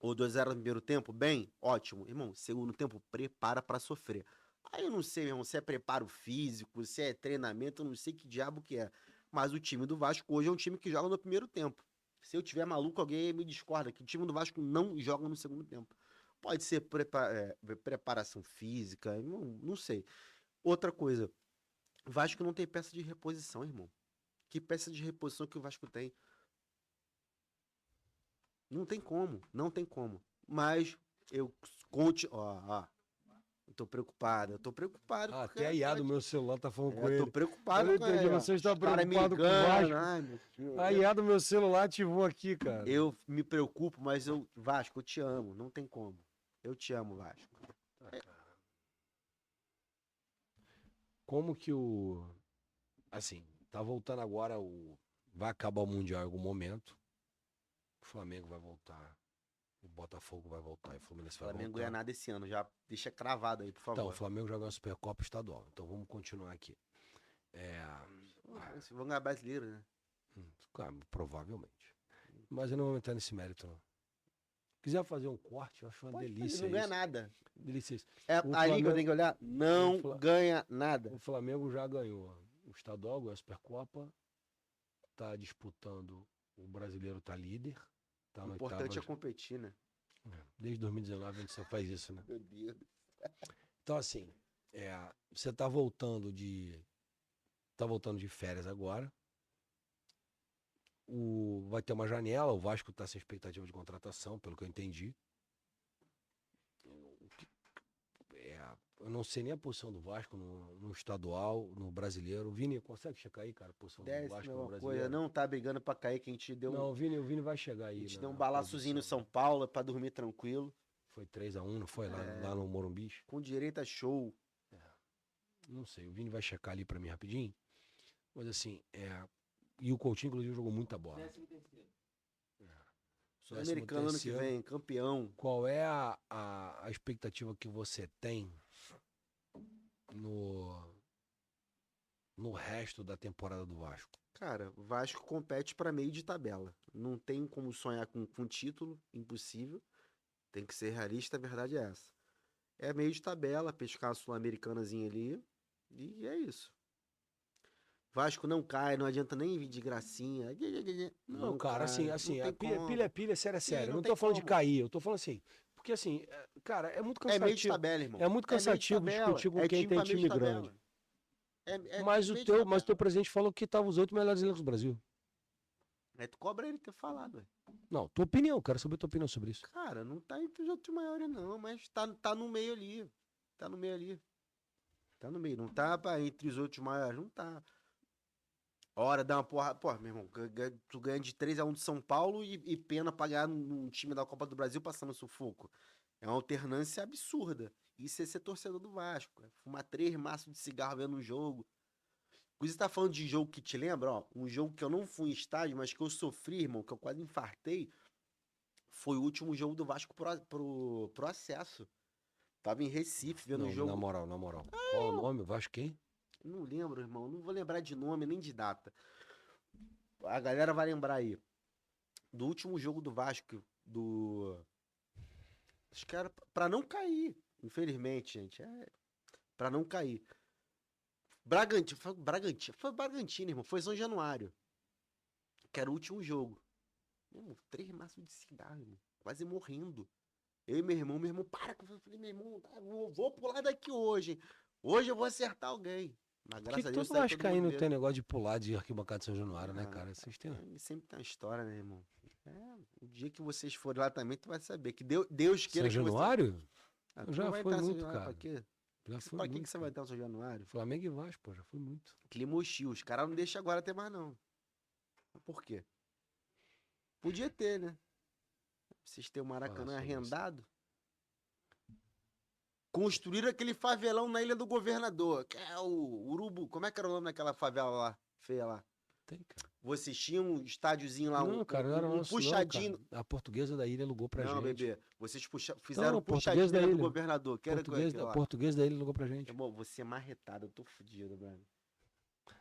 ou 2-0 no primeiro tempo, bem, ótimo. Irmão, segundo tempo, prepara pra sofrer. Aí eu não sei, meu irmão, se é preparo físico, se é treinamento, eu não sei que diabo que é. Mas o time do Vasco hoje é um time que joga no primeiro tempo. Se eu tiver maluco, alguém me discorda que o time do Vasco não joga no segundo tempo. Pode ser preparação física, não sei. Outra coisa, o Vasco não tem peça de reposição, irmão. Que peça de reposição que o Vasco tem? Não tem como, não tem como. Mas eu eu tô preocupado Ah, porque até a IA do meu celular tá falando com eu tô ele. Eu preocupado não com entendi, ele. você está Os caras me preocupado com o enganam, Vasco. ai, meu Deus. A IA do meu celular ativou aqui, cara. Eu me preocupo, mas Vasco, eu te amo, não tem como. Eu te amo, Vasco. Como que o... Assim, tá voltando agora o... Vai acabar o Mundial em algum momento. O Flamengo vai voltar. O Botafogo vai voltar e o Fluminense O vai Flamengo voltar. ganha nada esse ano, já deixa cravado aí, por Então, o favor. Flamengo joga uma Supercopa Estadual. Então vamos continuar aqui. Se vão ganhar brasileiro, né? Provavelmente. Mas eu não vou entrar nesse mérito, não. Se quiser fazer um corte, eu acho uma Pode fazer, delícia não ganha isso. nada. Delícia isso. É O ali que eu Flamengo- tenho que olhar, não o Fla- ganha nada. O Flamengo já ganhou o estadual, ganhou a Supercopa. Tá disputando. O brasileiro tá líder. Tá O no importante é oitavas. competir, né? Desde 2019 a gente só faz isso, né? Meu Deus. Então, assim, você tá voltando de. Tá voltando de férias agora. Vai ter uma janela, o Vasco tá sem expectativa de contratação, pelo que eu entendi. Eu não sei nem a posição do Vasco no estadual, no brasileiro. O Vini, consegue checar aí, cara, a posição do Desce, Vasco no mesma brasileiro? coisa. Não tá brigando pra cair, que a gente deu, Não, o Vini vai chegar a aí. gente na- deu um na balaçozinho no posição. São Paulo pra dormir tranquilo. Foi 3-1, não foi? Lá no Morumbi? Com direito a show. Não sei, o Vini vai checar ali pra mim rapidinho. Mas assim, e o Coutinho, inclusive, jogou muita bola. Sul-Americano ano que 13º. vem, campeão. Qual é a expectativa que você tem no resto da temporada do Vasco? Cara, o Vasco compete pra meio de tabela. Não tem como sonhar com título, impossível. Tem que ser realista, a verdade é essa. É meio de tabela, pescar a Sul-Americanazinha ali. E é isso. Vasco não cai, não adianta nem vir de gracinha. Não, cara, cai, assim, não tem como. pilha, sério, é Sim, sério. Eu não não tem tô falando de como. cair, eu tô falando assim, porque assim, cara, é muito É meio de cansativo. tabela, irmão. É muito meio de cansativo tabela. discutir com É quem time tem pra meio de time tabela. grande. Mas Mas o teu presidente falou que tava os 8 melhores elencos do Brasil. Tu cobra ele ter falado, ué. Não, tua opinião, quero saber tua opinião sobre isso. Cara, não tá entre os outros maiores, não, mas tá no meio ali. Tá no meio ali. Tá no meio. Não tá entre os outros maiores, não tá. Hora dá uma porra. Pô, meu irmão, tu ganha de 3-1 de São Paulo e pena pra ganhar num time da Copa do Brasil passando sufoco. É uma alternância absurda. Isso é ser torcedor do Vasco. É fumar 3 maços de cigarro vendo um jogo. Inclusive, você tá falando de jogo que te lembra, ó. Um jogo que eu não fui em estádio, mas que eu sofri, irmão, que eu quase infartei. Foi o último jogo do Vasco pro acesso. Tava em Recife vendo o Não, na jogo. moral, na moral. Qual o nome? Vasco quem? Não lembro, irmão. Não vou lembrar de nome nem de data. A galera vai lembrar aí. Do último jogo do Vasco, do. Acho que era pra não cair. Infelizmente, gente. É pra não cair. Bragantino, irmão. Foi São Januário. Que era o último jogo. Meu irmão, 3 maços de cigarro, irmão. Quase morrendo. Eu e meu irmão, para. Eu falei, meu irmão, vou pular daqui hoje, hein? Hoje eu vou acertar alguém. Mas Por que graças que a Deus todo saiu todo mundo vascaíno tem mesmo. negócio de pular de arquibancada de São Januário, né, Ah, cara? Vocês têm... sempre tem uma história, né, irmão? É, o dia que vocês forem lá também, tu vai saber. Que Deus queira São que você. Januário? Ah, Eu tu não já vai fui entrar no São muito, Januário pra cara. quê? Já fui Pra que muito, você vai cara. entrar no São Januário? Flamengo e Vasco, pô, já fui muito. Clima hostil. Os caras não deixam agora ter mais, não. Por quê? Podia ter, né? Vocês têm o Falar Maracanã sobre isso. arrendado. Construíram aquele favelão na Ilha do Governador, que é o Urubu. Como é que era o nome daquela favela lá, feia lá? Tem, cara. Vocês tinham um estádiozinho lá, Não, cara, não era um nosso, não, cara. puxadinho. A Portuguesa da Ilha alugou pra Não, gente. bebê. Vocês fizeram Não, um Portuguesa puxadinho da na Ilha do Ilha. Governador. Que era aquilo lá? Portuguesa da Ilha alugou pra gente. Irmão, você é marretado, eu tô fudido, mano.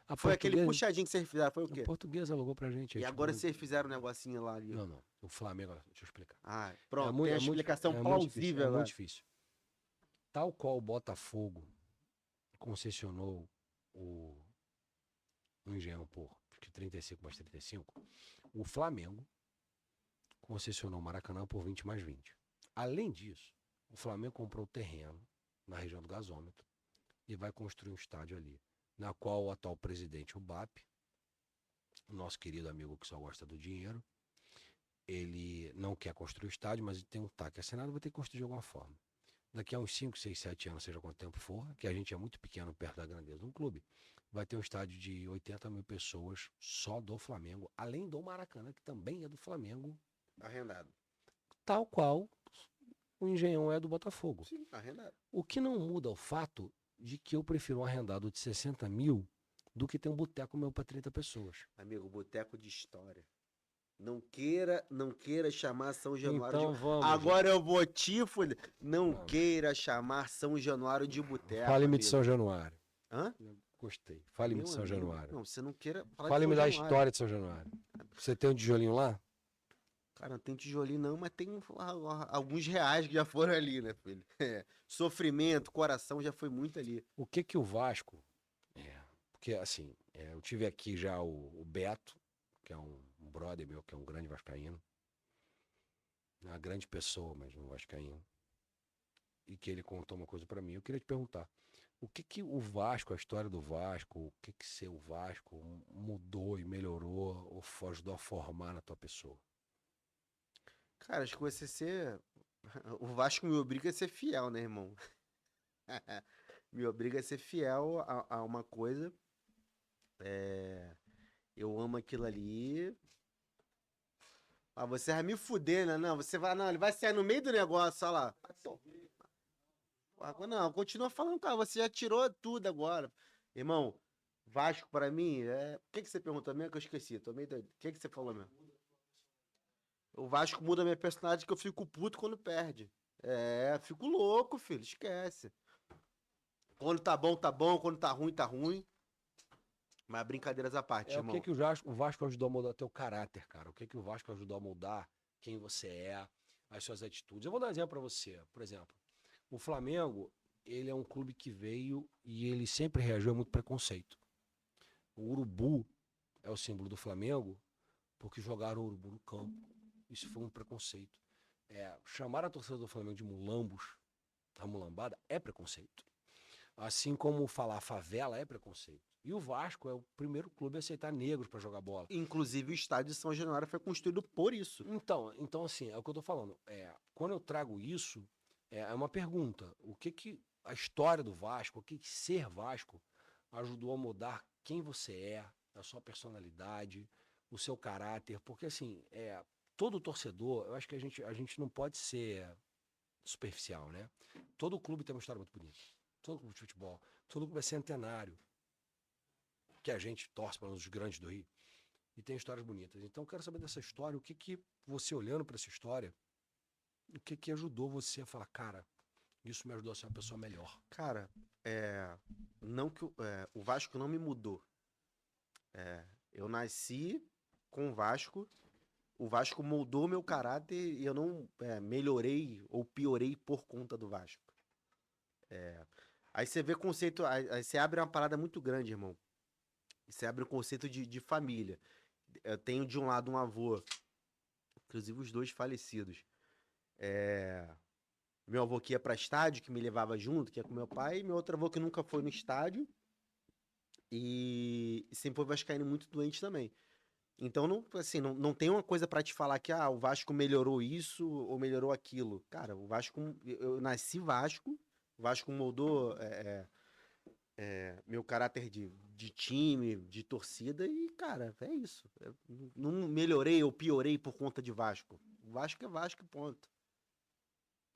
A Foi aquele Portuguesa, puxadinho que vocês fizeram, foi o a quê? Portuguesa alugou pra gente. E Aí, agora tipo, vocês fizeram um negocinho lá ali. não, não. O Flamengo, olha, deixa eu explicar. Ah, pronto, tem a É explicação muito difícil. plausível É muito agora. difícil. Tal qual o Botafogo concessionou o Engenhão por acho que 35 mais 35, o Flamengo concessionou o Maracanã por 20 mais 20. Além disso, o Flamengo comprou terreno na região do gasômetro e vai construir um estádio ali, na qual o atual presidente, o BAP, o nosso querido amigo que só gosta do dinheiro, ele não quer construir o estádio, mas ele tem um TAC assinado, vai ter que construir de alguma forma. Daqui a uns 5, 6, 7 anos, seja quanto tempo for, que a gente é muito pequeno perto da grandeza de um clube, vai ter um estádio de 80 mil pessoas só do Flamengo, além do Maracanã, que também é do Flamengo, Arrendado. tal qual o Engenhão é do Botafogo. Sim, arrendado. O que não muda o fato de que eu prefiro um arrendado de 60 mil do que ter um boteco meu para 30 pessoas. Amigo, boteco de história. Não queira chamar São Januário Então de... vamos. Agora eu vou te fuder. Não Vamos. queira chamar São Januário de boteco, Fale-me amigo. de São Januário. Hã? Gostei. Fale-me Meu de São amigo. Januário. Não, você não queira falar Fale-me de da São Januário. história de São Januário. Você tem um tijolinho lá? Cara, não tem tijolinho não, mas tem alguns reais que já foram ali, né, filho? É. Sofrimento, coração já foi muito ali. O que que o Vasco... porque assim, eu tive aqui já o Beto, que é um brother meu, que é um grande vascaíno. Uma grande pessoa, mas um vascaíno. E que ele contou uma coisa pra mim. Eu queria te perguntar, o que que o Vasco, a história do Vasco, o que que ser o Vasco mudou e melhorou ou ajudou a formar na tua pessoa? Cara, acho que você ser... O Vasco me obriga a ser fiel, né, irmão? Me obriga a ser fiel a uma coisa. Eu amo aquilo ali. Ah, você vai me fuder, né? Não, você vai. Não, ele vai sair no meio do negócio, olha lá. Não, continua falando, cara. Você já tirou tudo agora. Irmão, Vasco pra mim é. O que você perguntou mesmo que eu esqueci? Tô meio doido. O que você falou mesmo? O Vasco muda a minha personalidade que eu fico puto quando perde. É, fico louco, filho. Esquece. Quando tá bom, tá bom. Quando tá ruim, tá ruim. Mas brincadeiras à parte, O irmão. que que o Vasco ajudou a moldar teu caráter, cara? O que que o Vasco ajudou a moldar quem você é, as suas atitudes? Eu vou dar um exemplo pra você. Por exemplo, o Flamengo, ele é um clube que veio e ele sempre reagiu a muito preconceito. O urubu é o símbolo do Flamengo porque jogaram o urubu no campo. Isso foi um preconceito. Chamar a torcida do Flamengo de mulambos, a mulambada, é preconceito. Assim como falar favela é preconceito. E o Vasco é o primeiro clube a aceitar negros para jogar bola. Inclusive, o estádio de São Januário foi construído por isso. Então assim, é o que eu tô falando. Quando eu trago isso, é uma pergunta. O que que a história do Vasco, o que que ser Vasco ajudou a mudar quem você é, da sua personalidade, o seu caráter, porque assim, todo torcedor, eu acho que a gente não pode ser superficial, né? Todo clube tem uma história muito bonita. Todo clube de futebol, todo clube é centenário, que a gente torce para os grandes do Rio, e tem histórias bonitas. Então, eu quero saber dessa história, o que que você olhando para essa história, o que que ajudou você a falar, cara, isso me ajudou a ser uma pessoa melhor. Cara, não que o Vasco não me mudou. Eu nasci com o Vasco moldou meu caráter e eu não melhorei ou piorei por conta do Vasco. Aí você vê conceito, aí você abre uma parada muito grande, irmão. Você abre o conceito de família. Eu tenho de um lado um avô, inclusive os dois falecidos. Meu avô que ia pra estádio, que me levava junto, que ia com meu pai, e meu outro avô que nunca foi no estádio e sempre foi vascaíno muito doente também. Então, não, assim, não tem uma coisa pra te falar que o Vasco melhorou isso ou melhorou aquilo. Cara, o Vasco, eu nasci Vasco, o Vasco moldou meu caráter de time, de torcida e, cara, é isso. Eu não melhorei ou piorei por conta de Vasco. O Vasco é Vasco, ponto.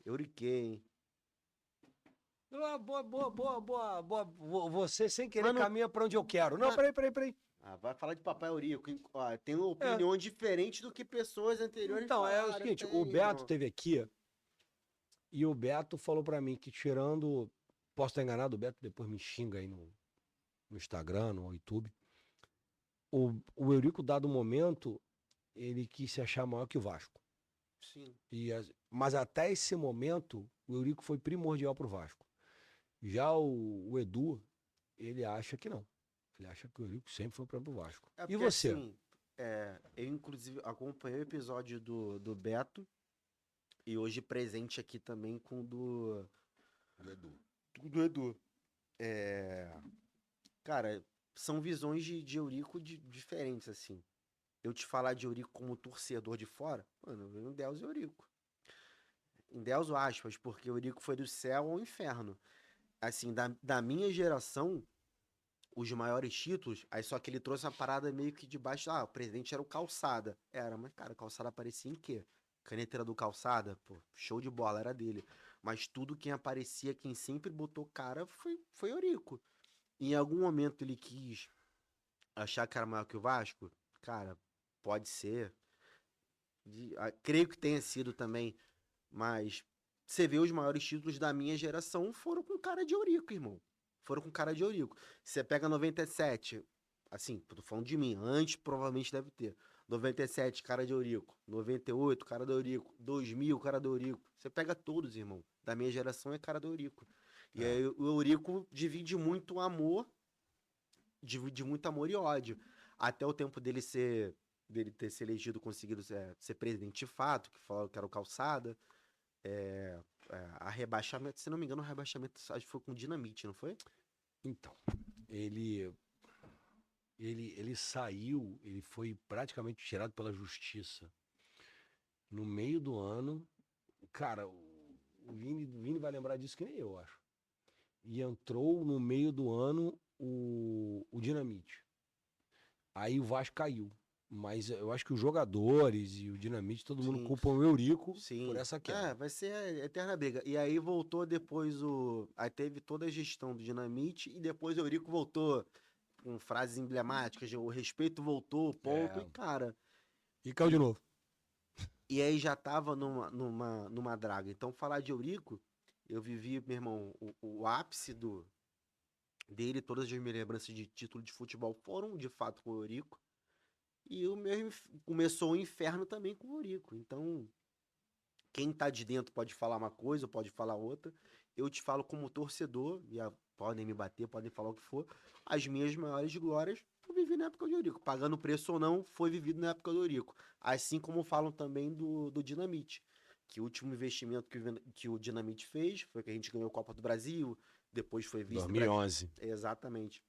Euriquei, hein? Boa. Você sem querer Mano, caminha pra onde eu quero. Não, ah, peraí. vai falar de Papai Eurico. Hein? Ó, tem É, opiniões diferentes do que pessoas anteriores então, é o falaram. seguinte, o Tem, Beto irmão. teve aqui e o Beto falou pra mim que tirando, posso estar enganado, o Beto depois me xinga aí no Instagram, no YouTube. O Eurico, dado momento, ele quis se achar maior que o Vasco. Sim. Mas até esse momento, o Eurico foi primordial pro Vasco. Já o Edu, ele acha que não. Ele acha que o Eurico sempre foi pro Vasco. É E porque você? assim, eu inclusive acompanhei o episódio do Beto e hoje presente aqui também com o Do Edu. do Edu. É, cara, são visões de Eurico diferentes, assim. Eu te falar de Eurico como torcedor de fora, mano, eu vejo um Deus e Eurico. Em Deus, aspas, porque Eurico foi do céu ao inferno. Assim, da minha geração, os maiores títulos, aí só que ele trouxe uma parada meio que debaixo. O presidente era o Calçada. Era, mas, cara, o Calçada aparecia em quê? Caneta era do Calçada, pô, show de bola, era dele. Mas tudo quem aparecia, quem sempre botou cara, foi Eurico. Em algum momento ele quis achar que era maior que o Vasco? Cara, pode ser. Creio que tenha sido também, mas você vê os maiores títulos da minha geração foram com cara de Eurico, irmão. Foram com cara de Eurico. Você pega 97, assim, tô falando de mim, antes provavelmente deve ter. 97, cara de Eurico. 98, cara do Eurico. 2000, cara do Eurico. Você pega todos, irmão. Da minha geração é cara do Eurico. E É. aí o Eurico divide muito amor, divide muito amor e ódio. Até o tempo dele ter se elegido, conseguido ser presidente de fato, que falou que era o Calçada. A rebaixamento, se não me engano, o rebaixamento acho que foi com Dinamite, não foi? Então, ele, ele saiu, ele foi praticamente tirado pela justiça no meio do ano. Cara, o Vini vai lembrar disso que nem eu, acho. E entrou no meio do ano o Dinamite. Aí o Vasco caiu. Mas eu acho que os jogadores e o Dinamite, todo mundo Sim, culpa o Eurico por sim. essa queda. Vai ser a eterna briga. E aí voltou depois Aí teve toda a gestão do Dinamite e depois o Eurico voltou com frases emblemáticas, o respeito voltou, ponto. E É, cara, e caiu de novo. e aí já tava numa draga. Então falar de Eurico, eu vivi, meu irmão, o ápice dele, todas as minhas lembranças de título de futebol foram de fato com o Eurico. E o meu começou o inferno também com o Eurico. Então, quem tá de dentro pode falar uma coisa, pode falar outra. Eu te falo como torcedor, podem me bater, podem falar o que for. As minhas maiores glórias eu vivi na época do Eurico. Pagando preço ou não, foi vivido na época do Eurico. Assim como falam também do Dinamite. Que o último investimento que o Dinamite fez foi que a gente ganhou a Copa do Brasil, depois foi vice do Brasil. 2011. Exatamente.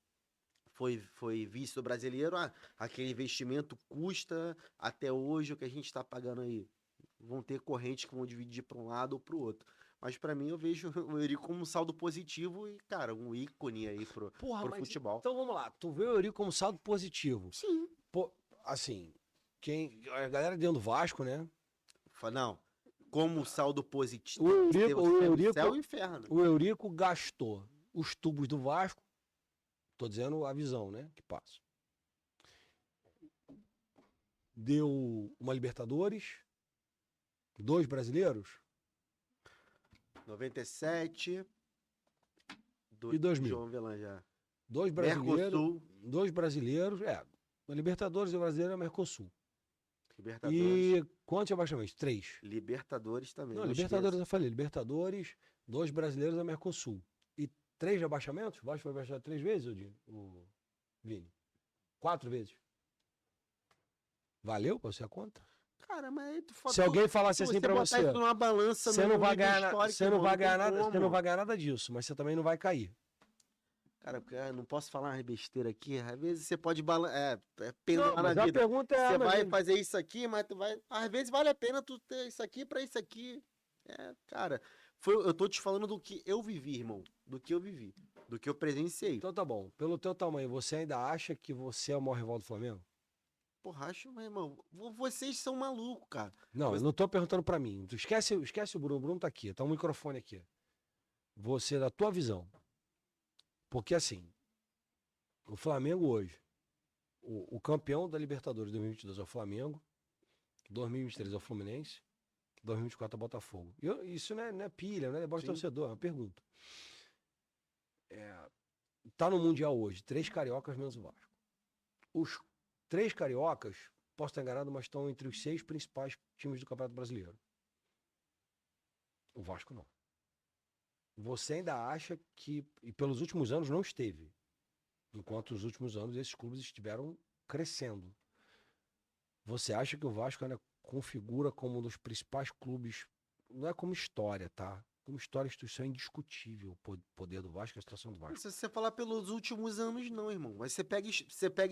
Foi vice do brasileiro, aquele investimento custa até hoje o que a gente está pagando aí. Vão ter correntes que vão dividir para um lado ou para o outro. Mas pra mim eu vejo o Eurico como um saldo positivo e, cara, um ícone aí Porra, pro mas futebol. então vamos lá. Tu vê o Eurico como saldo positivo. Sim. Pô, assim, a galera dentro do Vasco, né? Não, como saldo positivo, O Eurico, o céu Eurico, e inferno. o Eurico gastou os tubos do Vasco. Tô dizendo a visão, né? Que passa. Deu uma Libertadores, 2 brasileiros 97 e 2000. João Velan já. 2 brasileiros, Mercosul. 2 brasileiros, a Libertadores e o brasileiro é Mercosul. Libertadores. E quantos abaixamentos? 3. Libertadores também. Não, não Libertadores esqueça. eu falei, Libertadores, 2 brasileiros da Mercosul. E 3 abaixamentos? O Vasco foi abaixado 3 vezes, o Vini? 4 vezes. Valeu pra você a conta? Cara, mas aí Se alguém falasse assim pra botar você, isso numa balança você no não vai nível ganhar, histórico, você não irmão, vai tem ganhar nada, você como. não vai ganhar nada disso, mas você também não vai cair. Cara, porque eu não posso falar uma besteira aqui. Às vezes você pode pendurar Não, mas na a vida. pergunta é Você vai mas- fazer isso aqui, mas tu vai. Às vezes vale a pena tu ter isso aqui pra isso aqui. Cara, eu tô te falando do que eu vivi, irmão. Do que eu vivi. Do que eu presenciei. Então tá bom. Pelo teu tamanho, você ainda acha que você é o maior rival do Flamengo? Porra, acho, meu irmão. Vocês são malucos, cara. Não, eu não tô perguntando pra mim. Tu esquece o Bruno. O Bruno tá aqui, tá o microfone aqui. Você, da tua visão. Porque assim, o Flamengo hoje, o campeão da Libertadores 2022 é o Flamengo, 2023 é o Fluminense, 2024 é o Botafogo. Isso não é pilha, não é deboche de Sim. torcedor, é uma pergunta. Tá no Mundial hoje, 3 cariocas menos o Vasco. Os 3 cariocas, posso estar enganado, mas estão entre os 6 principais times do Campeonato Brasileiro. O Vasco não. Você ainda acha que, e pelos últimos anos não esteve, enquanto os últimos anos esses clubes estiveram crescendo. Você acha que o Vasco ainda configura como um dos principais clubes, não é como história, tá? Como história, instituição indiscutível, o poder do Vasco, a situação do Vasco. Se você falar pelos últimos anos, não, irmão. Mas você pega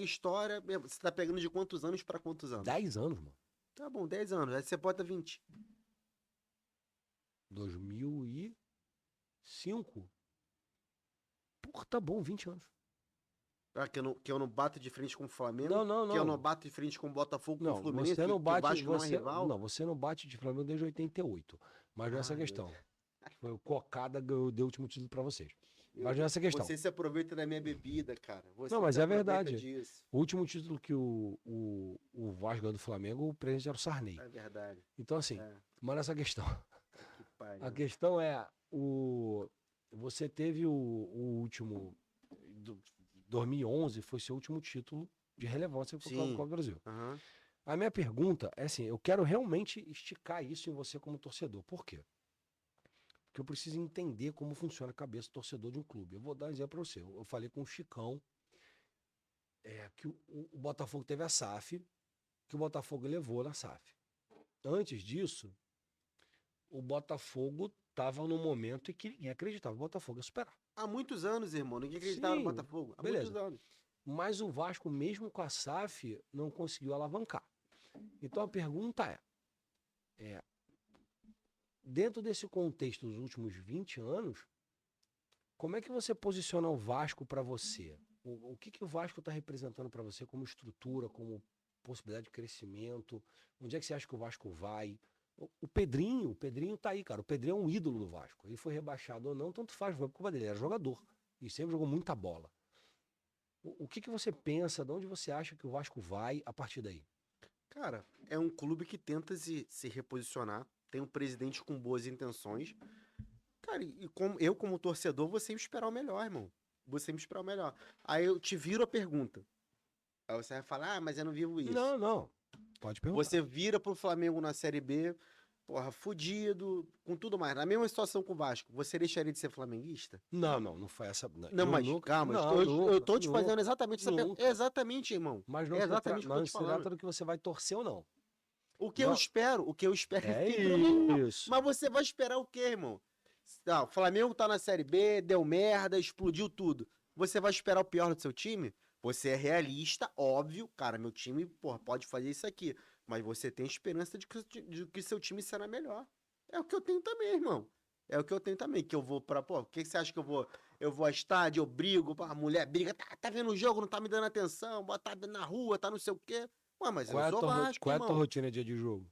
história. Você tá pegando de quantos anos pra quantos anos? 10 anos, mano. Tá bom, 10 anos. Aí você bota 20. 2005. Porra, tá bom, 20 anos. Ah, que eu não bato de frente com o Flamengo. Não. Que eu não bato de frente com o Botafogo, com o Não, Fluminense. você não que o bate, Vasco não é rival. não, você não bate de Flamengo desde 88. Mas não é essa a Ai, meu questão. Foi o Cocada deu o último título pra vocês. Mas não é essa a questão. Você se aproveita da minha bebida, cara. Você Não, mas se é aproveita verdade. disso. O último título que o Vasco ganhou do Flamengo, o presidente era o Sarney. É verdade. Então, assim, É. mas nessa questão. Que pariu. A questão é, você teve o último, 2011 foi seu último título de relevância para o Copa do Brasil. Aham. A minha pergunta é assim, eu quero realmente esticar isso em você como torcedor. Por quê? Porque eu preciso entender como funciona a cabeça do torcedor de um clube. Eu vou dar um exemplo para você. Eu falei com o Chicão, que o Botafogo teve a SAF, que o Botafogo levou na SAF. Antes disso, o Botafogo estava num momento em que ninguém acreditava que o Botafogo ia superar. Há muitos anos, irmão. Ninguém acreditava no Sim, Botafogo. Há beleza. muitos anos. Mas o Vasco, mesmo com a SAF, não conseguiu alavancar. Então a pergunta dentro desse contexto dos últimos 20 anos, como é que você posiciona o Vasco para você? O que o Vasco está representando para você como estrutura, como possibilidade de crescimento? Onde é que você acha que o Vasco vai? O Pedrinho tá aí, cara. O Pedrinho é um ídolo do Vasco. Ele foi rebaixado ou não, tanto faz, foi por culpa dele. Ele era jogador e sempre jogou muita bola. O que você pensa, de onde você acha que o Vasco vai a partir daí? Cara, é um clube que tenta se reposicionar. Tem um presidente com boas intenções. Cara, e como torcedor, vou sempre esperar o melhor, irmão. Vou sempre esperar o melhor. Aí eu te viro a pergunta. Aí você vai falar, mas eu não vivo isso. Não. Pode perguntar. Você vira pro Flamengo na Série B, porra, fudido, com tudo mais. Na mesma situação com o Vasco, você deixaria de ser flamenguista? Não foi essa. Não, mas calma, eu tô te fazendo exatamente essa pergunta. Nunca. Exatamente, irmão. Mas não É se exatamente o que eu não tô te se trata falando. do que você vai torcer ou não. O que eu espero É que tem isso. Mas você vai esperar o quê, irmão? O Flamengo tá na Série B, deu merda, explodiu tudo. Você vai esperar o pior do seu time? Você é realista, óbvio. Cara, meu time, porra, pode fazer isso aqui. Mas você tem esperança de que seu time será melhor. É o que eu tenho também, irmão. É o que eu tenho também, que eu vou pra, pô, o que que você acha que eu vou a estádio, eu brigo, pô, a mulher briga, tá vendo o jogo, não tá me dando atenção, tá na rua, tá não sei o quê. Ué, mas eu sou Vasco, Qual é a tua irmão. rotina dia de jogo?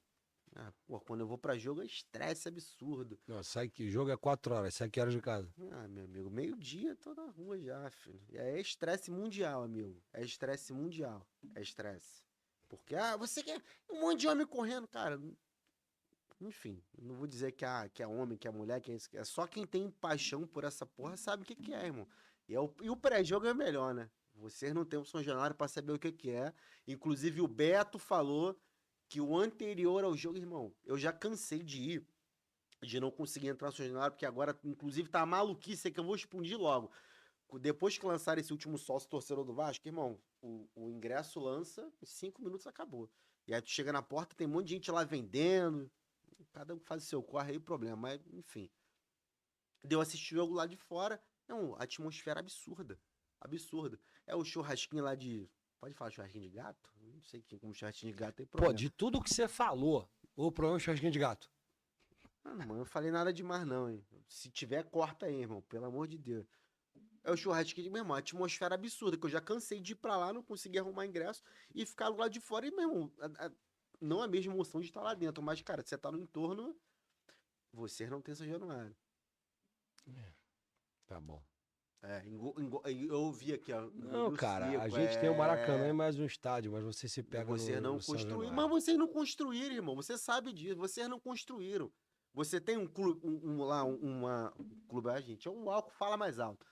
Ah, pô, quando eu vou pra jogo é estresse absurdo. Não, sai que jogo é 4 horas, sai que horas de casa? Ah, meu amigo, meio-dia tô na rua já, filho. E aí é estresse mundial, amigo. É estresse mundial. É estresse. Porque, você quer um monte de homem correndo, cara. Enfim, não vou dizer que é homem, que é mulher, que é isso. É só quem tem paixão por essa porra sabe o que que é, irmão. E o pré-jogo é melhor, né? Vocês não têm o São Januário pra saber o que que é. Inclusive, o Beto falou que o anterior ao jogo, irmão, eu já cansei de ir, de não conseguir entrar no São Januário, porque agora, inclusive, tá maluquice aí que eu vou expandir logo. Depois que lançaram esse último sócio torcedor do Vasco, irmão, o ingresso lança, em 5 minutos acabou. E aí tu chega na porta, tem um monte de gente lá vendendo. Cada um faz o seu corre aí, o problema. Mas, enfim. Deu assistir o jogo lá de fora. É uma atmosfera absurda. Absurda. É o churrasquinho lá de. Pode falar churrasquinho de gato? Não sei quem como churrasquinho de gato tem Pô, problema. de tudo que você falou, o problema é o churrasquinho de gato. Ah, não, mano, eu não falei nada demais, não, hein? Se tiver, corta aí, irmão. Pelo amor de Deus. É o churrasquinho de, meu irmão, atmosfera absurda, que eu já cansei de ir pra lá, não consegui arrumar ingresso e ficar lá de fora. E, meu irmão, não a mesma emoção de estar lá dentro, mas, cara, você tá no entorno, vocês não têm São Januário. Tá bom. É, eu ouvi aqui, ó, Não, engoliu cara, a seco, gente tem o Maracanã e mais um estádio, mas você se pega Vocês não no São construíram, mas Januário. vocês não construíram, irmão, você sabe disso, vocês não construíram. Você tem um clube, lá, um clube, gente, é um álcool fala mais alto.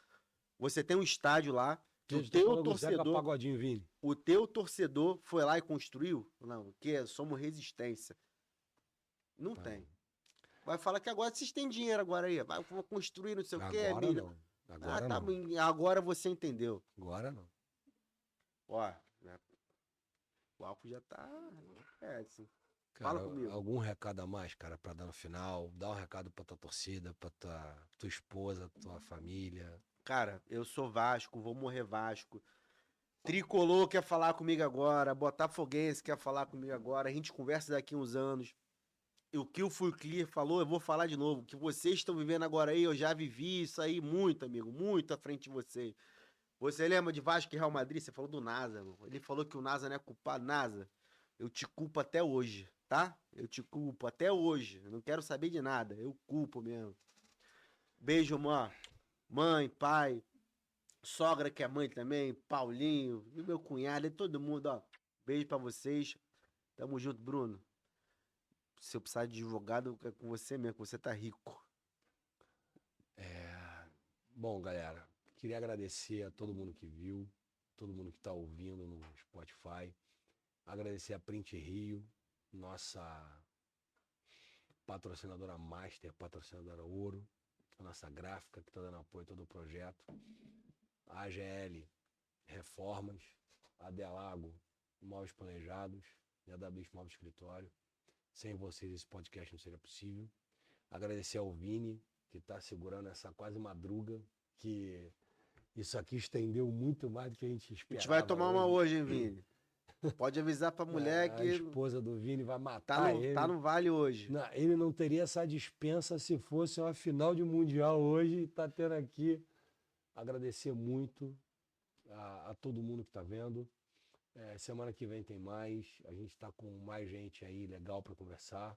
Você tem um estádio lá, que A gente tá falando do Zeca Pagodinho, Vini. o teu torcedor foi lá e construiu? Não, que somos resistência. Não Tá tem. bom. Vai falar que agora vocês têm dinheiro agora aí, vai vou construir não sei o que, Agora não. Agora tá não. bom, agora você entendeu. Agora não. Ó, né, o álcool já tá, assim. Cara, Fala comigo. algum recado a mais, cara, pra dar no final? Dá um recado pra tua torcida, pra tua esposa, tua família. Cara, eu sou Vasco, vou morrer Vasco. Tricolor quer falar comigo agora, Botafoguense quer falar comigo agora, a gente conversa daqui uns anos. E o que o Full Clear falou, eu vou falar de novo. O que vocês estão vivendo agora aí, eu já vivi isso aí muito, amigo, muito à frente de vocês. Você lembra de Vasco e Real Madrid? Você falou do NASA, irmão. Ele falou que o NASA não é culpado. NASA, eu te culpo até hoje, tá? Eu te culpo até hoje. Eu não quero saber de nada. Eu culpo mesmo. Beijo, mãe, pai, sogra que é mãe também, Paulinho, e meu cunhado, e todo mundo, ó. Beijo pra vocês. Tamo junto, Bruno. Se eu precisar de advogado, é com você mesmo, que você tá rico. Bom, galera, queria agradecer a todo mundo que viu, todo mundo que tá ouvindo no Spotify. Agradecer a Print Rio, nossa patrocinadora Master, patrocinadora Ouro, a nossa gráfica que tá dando apoio a todo o projeto. A AGL Reformas, a Delago Móveis Planejados e a WX Móveis Escritório. Sem vocês esse podcast não seria possível. Agradecer ao Vini, que está segurando essa quase madruga, que isso aqui estendeu muito mais do que a gente A esperava. gente vai tomar uma hoje. hoje, hein, Vini? Pode avisar pra mulher A que esposa do Vini vai matar ele. tá no vale hoje. Não, ele não teria essa dispensa se fosse uma final de Mundial hoje. Tá tendo aqui. Agradecer muito a todo mundo que tá vendo. Semana que vem tem mais. A gente tá com mais gente aí legal para conversar.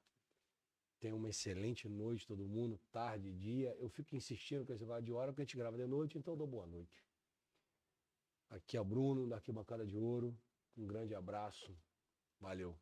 Tenha uma excelente noite, todo mundo, tarde, dia. Eu fico insistindo com esse negócio de hora, porque a gente grava de noite, então eu dou boa noite. Aqui é o Bruno, da Arquibancada de Ouro. Um grande abraço. Valeu.